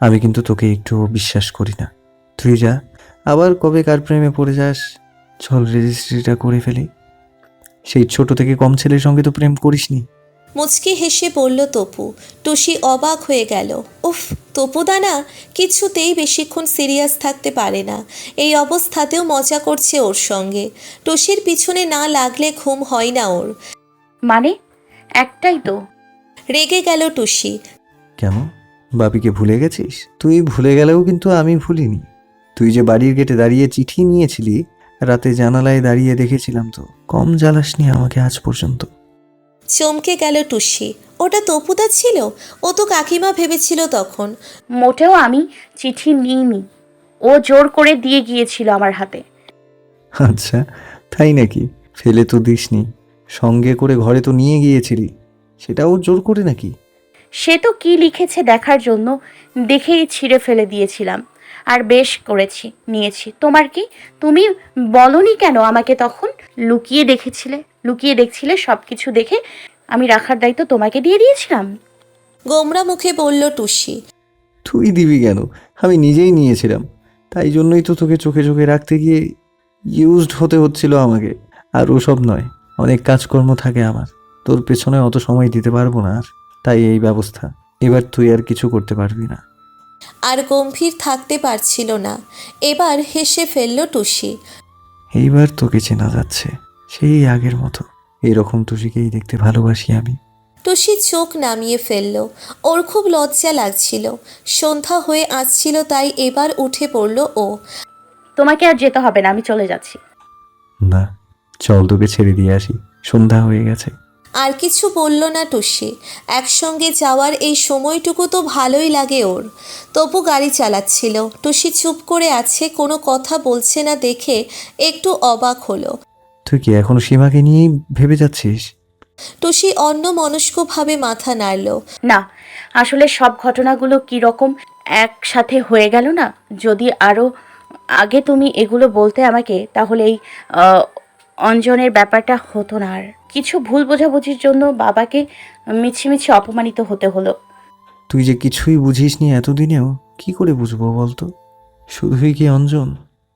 Speaker 7: আমি কিন্তু তোকে একটু বিশ্বাস করি না। তুই যা, আবার কবে কার প্রেমে পড়ে যাস। চল রেজিস্ট্রিটা করে ফেলি। সেই ছোট থেকে কম ছেলের সঙ্গে তো প্রেম করিসনি।
Speaker 2: মুচকি হেসে বলল তপু। টুসি অবাক হয়ে গেল। উফ, তপুদা না কিছুতেই বেশিক্ষণ সিরিয়াস থাকতে পারে না। এই অবস্থাতেও মজা করছে ওর সঙ্গে। টুসির পিছনে না লাগলে ঘুম হয় না ওর।
Speaker 6: মানে একটাই তো।
Speaker 2: রেগে গেল টুসি।
Speaker 7: কেন, বাপিকে ভুলে গেছিস? তুই ভুলে গেলেও কিন্তু আমি ভুলিনি। তুই যে বাড়ির গেটে দাঁড়িয়ে চিঠি নিয়েছিলি, রাতে জানালায় দাঁড়িয়ে দেখেছিলাম তো। কম জ্বালাসনি আমাকে আজ পর্যন্ত।
Speaker 2: চমকে গেল টুসি। ওটা তপুদা ছিল? ও তো কাকিমা ভেবেছিল তখন।
Speaker 6: মোটেও আমি চিঠি নিইনি, ও জোর করে দিয়ে গিয়েছিল আমার হাতে।
Speaker 7: আচ্ছা, তাই নাকি? ফেলে তো দিসনি, সঙ্গে করে ঘরে তো নিয়ে গিয়েছিলি। সেটাও জোর করে নাকি?
Speaker 6: সে তো কি লিখেছে দেখার জন্য দেখেই ছিঁড়ে ফেলে দিয়েছিলাম। আর বেশ করেছি, নিয়েছি। তোমার কি? তুমি বলনি কেন আমাকে তখন? লুকিয়ে দেখছিলে, সব কিছু দেখে আমি রাখার দায়িত্ব তোমাকে দিয়ে দিয়েছিলাম।
Speaker 2: গোমরা মুখে বলল টুসি।
Speaker 7: তুই দিবি কেন? আমি নিজেই নিয়েছিলাম, তাই জন্যই তো তোকে চোখে চোখে রাখতে গিয়ে ইউজড হতে হচ্ছিল আমাকে। আর ওসব নয়, অনেক কাজকর্ম থাকে আমার, তোর পেছনে অত সময় দিতে পারবো না আর, তাই এই ব্যবস্থা। এবার তুই আর কিছু করতে পারবি না।
Speaker 2: আর গম্ভীর থাকতে পারছিল না, এবার হেসে ফেলল টুসি।
Speaker 7: এইবার তোকে চেনা যাচ্ছে, সেই আগের মতো। এরকম তুষিকেই দেখতে ভালোবাসি আমি।
Speaker 2: টুসি চোখ নামিয়ে ফেলল। ওর খুব লজ্জা লাগছিল। সন্ধ্যা হয়ে আসছিল, তাই এবার উঠে পড়ল ও।
Speaker 6: তোমাকে আর যেতে হবে না, আমি চলে যাচ্ছি।
Speaker 7: না, চল তোকে ছেড়ে দিয়ে আসি, সন্ধ্যা হয়ে গেছে।
Speaker 2: আর কিছু বলল না টুসি। একসঙ্গে যাওয়ার এই সময়টুকু তো ভালোই লাগে ওর। তপু গাড়ি চালাচ্ছিল। টুসি চুপ করে আছে, কোনো কথা বলছে না দেখে একটু অবাক হলো।
Speaker 7: তুই কি এখনো সীমাকে নিয়েই ভেবে যাচ্ছিস?
Speaker 2: টুসি অন্যমনস্কভাবে মাথা নাড়ল।
Speaker 6: না, আসলে সব ঘটনাগুলো কি রকম একসাথে হয়ে গেল না। যদি আরো আগে তুমি এগুলো বলতে আমাকে, তাহলে এই অঞ্জনের ব্যাপারটা হতো না। আর কিছু ভুল বোঝাবুঝির জন্য বাবাকে মিছিমিছি অপমানিত হতে হলো।
Speaker 7: তুই যে কিছুই বুঝিসনি এতদিনেও, কি করে বুঝবো বলতো? শুধুই কি অঞ্জন,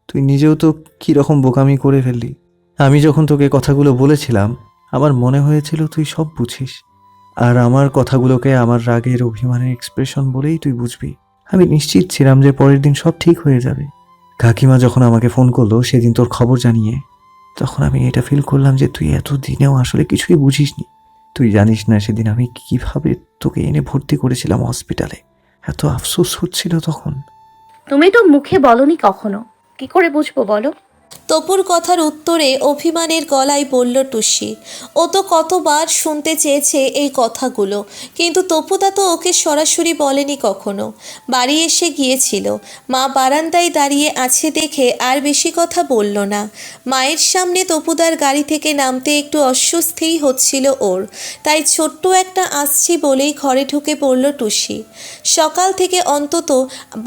Speaker 7: তুই নিজেও তো কীরকম বোকামি করে ফেললি। আমি যখন তোকে কথাগুলো বলেছিলাম, আমার মনে হয়েছিল তুই সব বুঝিস, আর আমার কথাগুলোকে আমার রাগের অভিমানের এক্সপ্রেশন বলেই তুই বুঝবি। আমি নিশ্চিত ছিলাম যে পরের দিন সব ঠিক হয়ে যাবে। কাকিমা যখন আমাকে ফোন করলো সেদিন তোর খবর জানিয়ে, তখন আমি এটা ফিল করলাম যে তুই এতদিনেও আসলে কিছুই বুঝিসনি। তুই জানিস না সেদিন আমি কিভাবে তোকে এনে ভর্তি করেছিলাম হসপিটালে। এত আফসোস হচ্ছিল তখন।
Speaker 6: তুমি তো মুখে বলনি কখনো, কি করে বুঝবো বলো?
Speaker 2: তপুর কথার উত্তরে অভিমানের গলায় বলল টুসি। ও তো কতবার শুনতে চেয়েছে এই কথাগুলো, কিন্তু তপুদা তো ওকে সরাসরি বলেনি কখনো। বাড়ি এসে গিয়েছিল, মা বারান্দায় দাঁড়িয়ে আছে দেখে আর বেশি কথা বলল না। মায়ের সামনে তপুদার গাড়ি থেকে নামতে একটু অস্বস্তিই হচ্ছিল ওর, তাই ছোট্ট একটা আসছি বলেই ঘরে ঢুকে পড়ল টুসি। সকাল থেকে অন্তত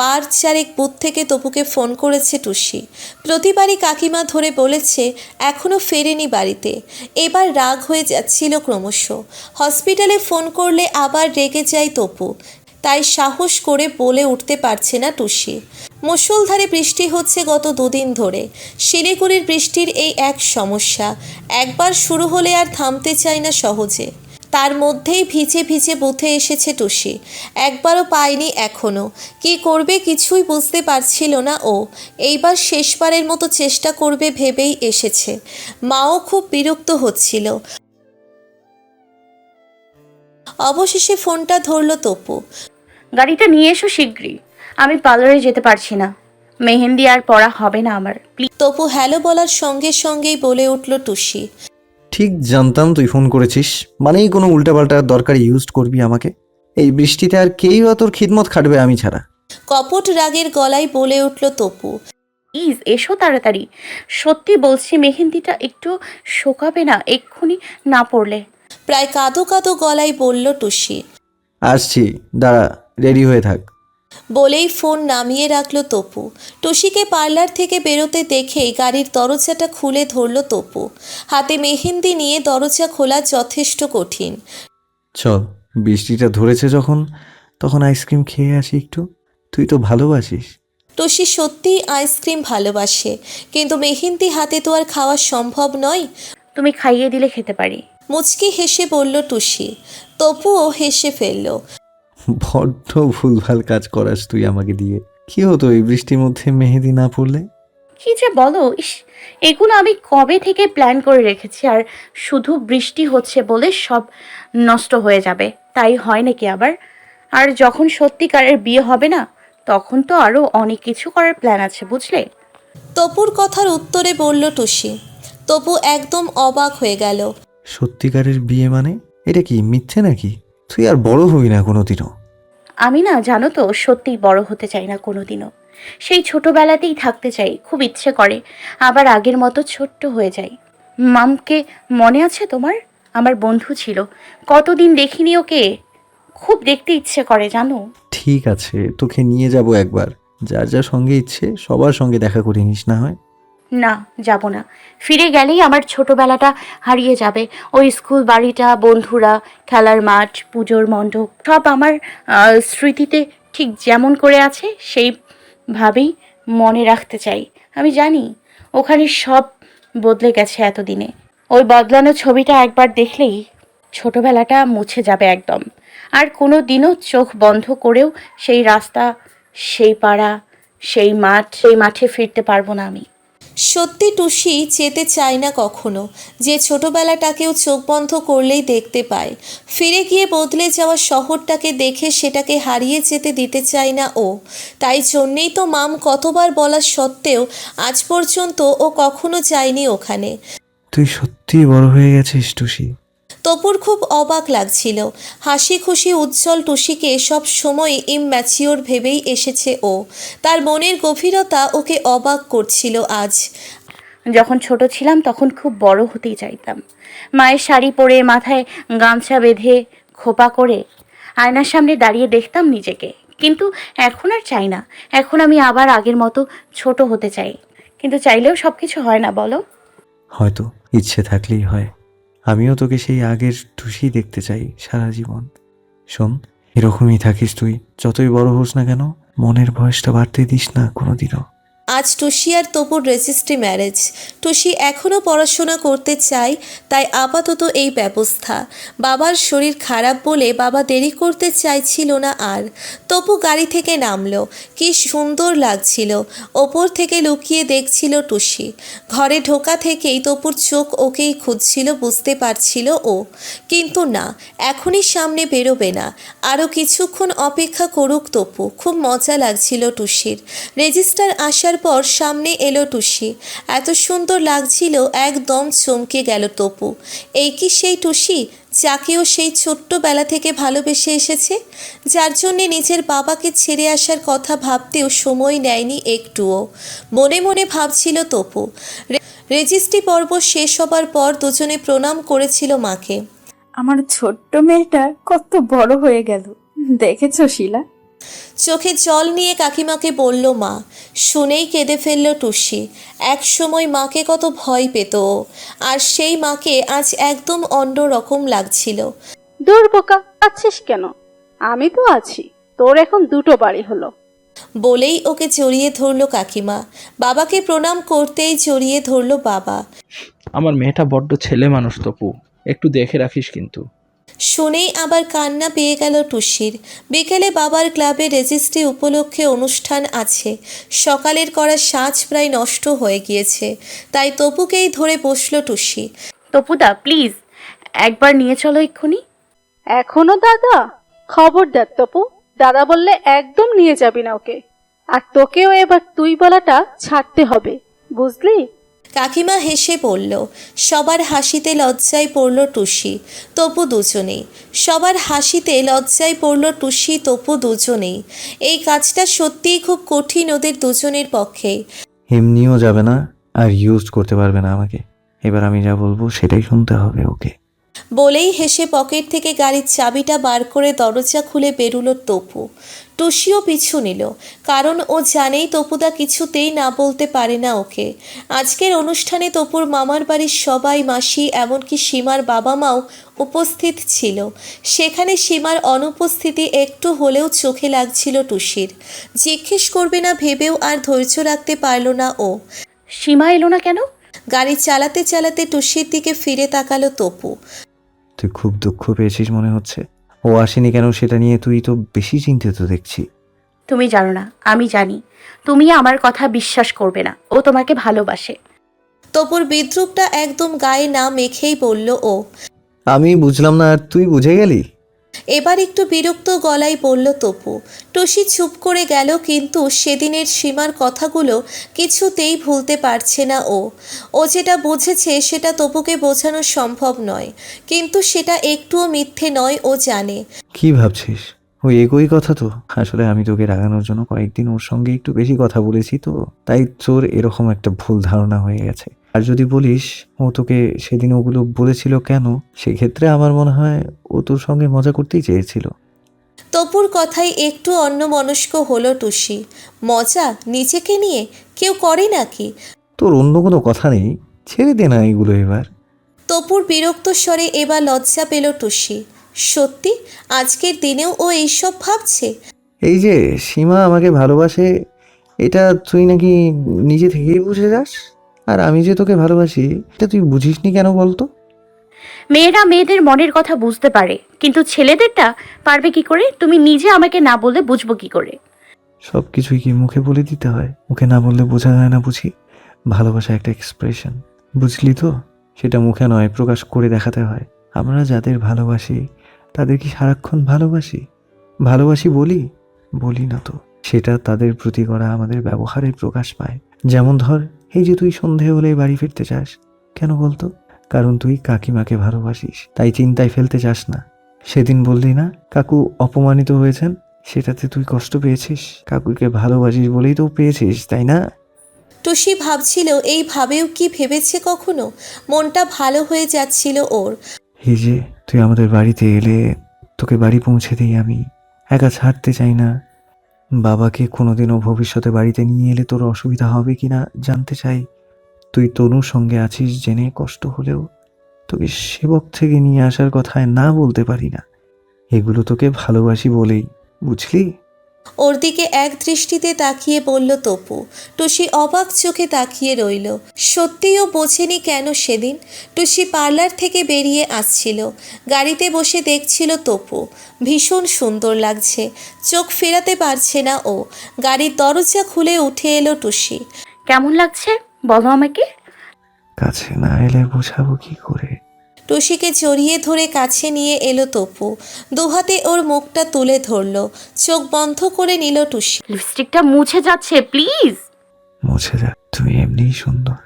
Speaker 2: বার চারেক বুথ থেকে তপুকে ফোন করেছে টুসি। প্রতিবারই কাকিমা ধরে বলেছে এখনও ফেরেনি বাড়িতে। এবার রাগ হয়ে যাচ্ছিল ক্রমশ। হসপিটালে ফোন করলে আবার রেগে যায় তপু, তাই সাহস করে বলে উঠতে পারছে না টুসি। মুষলধারে বৃষ্টি হচ্ছে গত দুদিন ধরে। শিলিগুড়ির বৃষ্টির এই এক সমস্যা, একবার শুরু হলে আর থামতে চায় না সহজে। তার মধ্যেই ভিজে ভিজে বুথে এসেছে টুসি। একবারও পায়নি এখনও। কি করবে কিছুই বুঝতে পারছিল না ও। এইবার শেষবারের মতো চেষ্টা করবে ভেবেই এসেছে। মাও খুব বিরক্ত হচ্ছিল। অবশেষে ফোনটা ধরল তপু।
Speaker 6: গাড়িটা নিয়ে এসো শিগগিরই, আমি পার্লারে যেতে পারছি না। মেহেন্দি আর পরা হবে না আমার, প্লিজ।
Speaker 2: তপু হ্যালো বলার সঙ্গে সঙ্গেই বলে উঠল টুসি।
Speaker 7: ঠিক জানতাম তুই ফোন করেছিস, মানেই কোনো উল্টাপাল্টা দরকারি ইউজ করবি আমাকে। এই বৃষ্টিতে আর কেই বা তোর খিদমত খাটবে আমি ছাড়া?
Speaker 2: কপট রাগের গলায় বলে উঠল তপু।
Speaker 6: প্লিজ এসো তাড়াতাড়ি। সত্যি বলছি, মেহেন্দিটা একটু শোকাবে না এক্ষুনি না পড়লে?
Speaker 2: প্রায় কাঁদো কাঁদো গলায় বলল টুসি।
Speaker 7: আসছি, দাঁড়া, রেডি হয়ে থাক।
Speaker 2: বলেই ফোন নামিয়ে রাখল তপু। টুসিকে পার্লার থেকে বেরোতে দেখেই গাড়ির দরজাটা খুলে ধরল তপু। হাতে মেহেন্দি নিয়ে দরজা খোলা যথেষ্ট কঠিন।
Speaker 7: চল, বৃষ্টিটা ধরেছে যখন, তখন আইসক্রিম খেয়ে আসি একটু। তুই তো ভালোবাসিস।
Speaker 2: টুসি সত্যিই আইসক্রিম ভালোবাসে, কিন্তু মেহেন্দি হাতে তো আর খাওয়া সম্ভব নয়।
Speaker 6: তুমি খাইয়ে দিলে খেতে পারি।
Speaker 2: মুচকি হেসে বলল টুসি। তপুও হেসে ফেলল।
Speaker 7: বড্ড ভুলভাল কাজ করাস তুই আমাকে দিয়ে। কি হতো এই বৃষ্টির মধ্যে মেহেদি না পড়লে?
Speaker 6: কি যে বলো, ইস, এগুলো আমি কবে থেকে প্ল্যান করে রেখেছি, আর শুধু বৃষ্টি হচ্ছে বলে সব নষ্ট হয়ে যাবে তাই হয় নাকি আবার? আর যখন সত্যিকারের বিয়ে হবে না, তখন তো আরো অনেক কিছু করার প্ল্যান আছে, বুঝলে?
Speaker 2: তপুর কথার উত্তরে বলল টুসি। তপু একদম অবাক হয়ে গেল।
Speaker 7: সত্যিকারের বিয়ে মানে? এটা কি মিথ্যে নাকি? তুই আর বড় হবি না কোনোদিনও?
Speaker 6: আমি না, জানো তো, সত্যিই বড় হতে চাই না কোনোদিনও। সেই ছোটবেলাতেই থাকতে চাই, খুব ইচ্ছে করে আবার আগের মতো ছোট্ট হয়ে যাই। মামকে মনে আছে তোমার? আমার বন্ধু ছিল, কতদিন দেখিনি ওকে। খুব দেখতে ইচ্ছে করে জানো।
Speaker 7: ঠিক আছে, তোকে নিয়ে যাব একবার। যার যার সঙ্গে ইচ্ছে সবার সঙ্গে দেখা করে নিস না হয়।
Speaker 6: না, যাব না। ফিরে গেলেই আমার ছোটবেলাটা হারিয়ে যাবে। ওই স্কুল বাড়িটা, বন্ধুরা, খেলার মাঠ, পুজোর মণ্ডপ সব আমার স্মৃতিতে ঠিক যেমন করে আছে সেইভাবেই মনে রাখতে চাই। আমি জানি ওখানে সব বদলে গেছে এতদিনে। ওই বদলানো ছবিটা একবার দেখলেই ছোটবেলাটা মুছে যাবে একদম। আর কোনো দিনও চোখ বন্ধ করেও সেই রাস্তা, সেই পাড়া, সেই মাঠে ফিরতে পারবো না আমি।
Speaker 2: সত্যি টুসি যেতে চায় না কখনো, যে ছোটবেলাটাকেও চোখ বন্ধ করলেই দেখতে পায়। ফিরে গিয়ে বদলে যাওয়া শহরটাকে দেখে সেটাকে হারিয়ে যেতে দিতে চায় না ও। তাই জন্যেই তো মাম কতবার বলা সত্ত্বেও আজ পর্যন্ত ও কখনো যায়নি ওখানে।
Speaker 7: তুই সত্যিই বড় হয়ে গেছিস টুসি।
Speaker 2: তপুর খুব অবাক লাগছিল। হাসি খুশি উজ্জ্বল টুসিকে সব সময় ইমম্যাচিওর ভেবেই এসেছে ও। তার মনের গভীরতা ওকে অবাক করছিল আজ।
Speaker 6: যখন ছোট ছিলাম তখন খুব বড় হতেই চাইতাম। মায়ের শাড়ি পরে, মাথায় গামছা বেঁধে, খোপা করে আয়নার সামনে দাঁড়িয়ে দেখতাম নিজেকে। কিন্তু এখন আর চাই না। এখন আমি আবার আগের মতো ছোট হতে চাই। কিন্তু চাইলেও সব কিছু হয় না, বলো।
Speaker 7: হয়তো ইচ্ছে থাকলেই হয়। আমিও তোকে সেই আগের টুসি দেখতে চাই সারা জীবন। শোন, এরকমই থাকিস তুই, যতই বড় হোস না কেন। মনের বয়সটা বাড়তে দিস না কোনোদিনও।
Speaker 2: আজ টুসি আর তপুর রেজিস্ট্রি ম্যারেজ। টুসি এখনও পড়াশোনা করতে চায়, তাই আপাতত এই ব্যবস্থা। বাবার শরীর খারাপ বলে বাবা দেরি করতে চাইছিল না আর। তপু গাড়ি থেকে নামলো। কি সুন্দর লাগছিল। ওপর থেকে লুকিয়ে দেখছিল টুসি। ঘরে ঢোকা থেকেই তপুর চোখ ওকেই খুঁজছিল, বুঝতে পারছিল ও। কিন্তু না, এখনই সামনে বেরোবে না। আরও কিছুক্ষণ অপেক্ষা করুক তপু। খুব মজা লাগছিল টুসির। রেজিস্টার আসার পর সামনে এলো টুসি। এত সুন্দর লাগছিল, একদম চমকে গেল তপু। এই কি সেই টুসি যাকেও সেই ছোট্টবেলা থেকে ভালোবেসে এসেছে, যার জন্যে নিজের বাবাকে ছেড়ে আসার কথা ভাবতেও সময় নেয়নি একটুও। মনে মনে ভাবছিল তপু। রেজিস্ট্রি পর্ব শেষ হবার পর দুজনে প্রণাম করেছিল মাকে।
Speaker 1: আমার ছোট্ট মেয়েটা কত বড় হয়ে গেল, দেখেছো শিলা?
Speaker 2: চোখে জল নিয়ে কাকিমাকে বলল মা। শুনেই কেঁদে ফেলল টুসি। এক সময় মাকে কত ভয় পেত ও, আর সেই মাকে আজ একদম অন্য রকম লাগছিল।
Speaker 9: দূর বোকা, আছিস কেন? আমি তো আছি। তোর এখন দুটো বাড়ি হলো।
Speaker 2: বলেই ওকে জড়িয়ে ধরল কাকিমা। বাবাকে প্রণাম করতেই জড়িয়ে ধরল বাবা।
Speaker 3: আমার মেয়েটা বড্ড ছেলে মানুষ তপু, একটু দেখে রাখিস কিন্তু।
Speaker 2: শুনেই আবার কান্না পেয়ে গেল টুসির। বিকেলে বাবার ক্লাবে রেজিস্ট্রি উপলক্ষে অনুষ্ঠান আছে। সকালের করা সাজ প্রায় নষ্ট হয়ে গিয়েছে, তাই তপুকেই ধরে বসল টুসি।
Speaker 6: তপুদা প্লিজ একবার নিয়ে চলো এক্ষুনি।
Speaker 9: এখনো দাদা? খবরদার তপু, দাদা বললে একদম নিয়ে যাবি না ওকে। আর তোকেও এবার তুই বলাটা ছাড়তে হবে, বুঝলি?
Speaker 2: কাকিমা হেসে বলল। সবার হাসিতে লজ্জায় পড়ল টুসি, তপু দুজনেই। সবার হাসিতে লজ্জায় পড়ল টুসি, তপু দুজনেই। এই কাজটা সত্যিই খুব কঠিন ওদের দুজনের পক্ষেই।
Speaker 7: এমনিও যাবে না, আর ইউজ করতে পারবে না আমাকে। এবার আমি যা বলবো সেটাই শুনতে হবে ওকে।
Speaker 2: বলেই হেসে পকেট থেকে গাড়ির চাবিটা বার করে দরজা খুলে বেরুলো তপু। টুসিও পিছু নিল, কারণ ও জানেই তপুদা কিছুতেই না বলতে পারে না ওকে। আজকের অনুষ্ঠানে তপুর মামার বাড়ির সবাই, মাসি, এমনকি সীমার বাবা মাও উপস্থিত ছিল। সেখানে সীমার অনুপস্থিতি একটু হলেও চোখে লাগছিল টুসির। জিজ্ঞেস করবে না ভেবেও আর ধৈর্য রাখতে পারল না ও।
Speaker 6: সীমা এলো না কেন?
Speaker 2: গাড়ি চালাতে চালাতে টুসির দিকে ফিরে তাকালো তপু।
Speaker 7: তুই খুব দুঃখ পেয়েছিস মনে হচ্ছে। ও আসেনি কেন সেটা নিয়ে তুই তো বেশি চিন্তিত দেখছি।
Speaker 6: তুমি জানো না, আমি জানি। তুমি আমার কথা বিশ্বাস করবে না, ও তোমাকে ভালোবাসে।
Speaker 2: তপুর বিদ্রুপটা একদম গায়ে না মেখেই বলল ও।
Speaker 7: আমি বুঝলাম না, আর তুই বুঝে গেলি?
Speaker 2: এবার একটু বিরক্ত গলায় বলল তপু। টুসি চুপ করে গেল, কিন্তু সেদিনের সীমার কথাগুলো কিছুতেই ভুলতে পারছে না ও। ও যেটা বুঝেছে সেটা তপুকে বোঝানো সম্ভব নয়, কিন্তু সেটা একটুও মিথ্যে নয়, ও জানে।
Speaker 7: কি ভাবছিস? ওই একই কথা তো। আসলে আমি তোকে রাগানোর জন্য কয়েকদিন ওর সঙ্গে একটু বেশি কথা বলেছি তো, তাই তোর এরকম একটা ভুল ধারণা হয়ে গেছে। আর যদি বলিস ও তোকে সেদিন ওগুলো বলেছিল কেন, সেক্ষেত্রে আমার মনে হয় ও তোর সঙ্গে মজা করতেই চেয়েছিল।
Speaker 2: তপুর কথায় একটু অন্যমনস্ক হলো টুসি। মজা নিজেকে নিয়ে কেউ করে নাকি?
Speaker 7: তোর অন্য কোনো কথা নেই, ছেড়ে দে না এগুলো এবার।
Speaker 2: তপুর বিরক্ত স্বরে এবার লজ্জা পেল টুসি। সত্যি আজকের দিনেও ও এইসব ভাবছে?
Speaker 7: এই যে সীমা আমাকে ভালোবাসে, এটা তুই নাকি নিজে থেকেই বুঝে যাস, আর আমি যে তোকে ভালোবাসি এটা তুই বুঝিসনি কেন বলতো?
Speaker 6: মেয়েরা মেয়েদের মনের কথা বুঝতে পারে, কিন্তু ছেলেদেরটা পারবে কি করে? তুমি নিজে আমাকে না বললে বুঝবো কি করে?
Speaker 7: সব কিছুই কি মুখে বলে দিতে হয়? মুখে না বললে বোঝা যায় না বুঝি? ভালোবাসা একটা এক্সপ্রেশন, বুঝলি তো? সেটা মুখে নয়, প্রকাশ করে দেখাতে হয়। আমরা যাদের ভালোবাসি তাদের কি সারাক্ষণ ভালোবাসি? ভালোবাসি বলি? বলি না তো। সেটা তাদের প্রতি করা আমাদের ব্যবহারের প্রকাশ পায়। যেমন ধর, এই যে তুই সন্ধে হলে বাড়ি ফিরতে চাস, কেন বলতো? কারণ তুই কাকিমাকে ভালোবাসিস, তাই চিন্তায় ফেলতে চাস না। সেদিন বললি না কাকু অপমানিত হয়েছেন, সেটাতে তুই কষ্ট পেয়েছিস। কাকুকে ভালোবাসিস বলেই তো পেয়েছিস, তাই না?
Speaker 2: টুসি ভাবছিল এই ভাবেও কি ভেবেছে কখনো? মনটা ভালো হয়ে যাচ্ছিল ওর।
Speaker 7: এই যে তুই আমাদের বাড়িতে এলে, তোকে বাড়ি পৌঁছে দিই আমি, একা ছাড়তে চাই না। বাবাকে কোনোদিনও ভবিষ্যতে বাড়িতে নিয়ে এলে তোর অসুবিধা হবে কিনা জানতে চাই। তুই তনুর সঙ্গে আছিস জেনে কষ্ট হলেও তোকে সেবক থেকে নিয়ে আসার কথায় না বলতে পারি না। এগুলো তোকে ভালোবাসি বলেই, বুঝলি?
Speaker 2: ওর দিকে এক দৃষ্টিতে তাকিয়ে বলল তপু। টুসি অবাক চোখে তাকিয়ে রইল। সত্যিও বোঝেনি কেন সেদিন। টুসি পার্লার থেকে বেরিয়ে আসছিল, গাড়িতে বসে দেখছিল তপু। ভীষণ সুন্দর লাগছে, চোখ ফেরাতে পারছে না ও। গাড়ির দরজা খুলে উঠে এলো টুসি।
Speaker 6: কেমন লাগছে বলো আমাকে?
Speaker 7: কাছে না এলে বোঝাবো কি করে?
Speaker 2: টুসিকে জড়িয়ে ধরে কাছে নিয়ে এলো তপু। দুহাতে ওর মুখটা তুলে ধরলো, চোখ বন্ধ করে নিল টুসি।
Speaker 6: লিপস্টিকটা মুছে যাচ্ছে, প্লিজ।
Speaker 7: মুছে যা, তুমি এমনিই সুন্দর।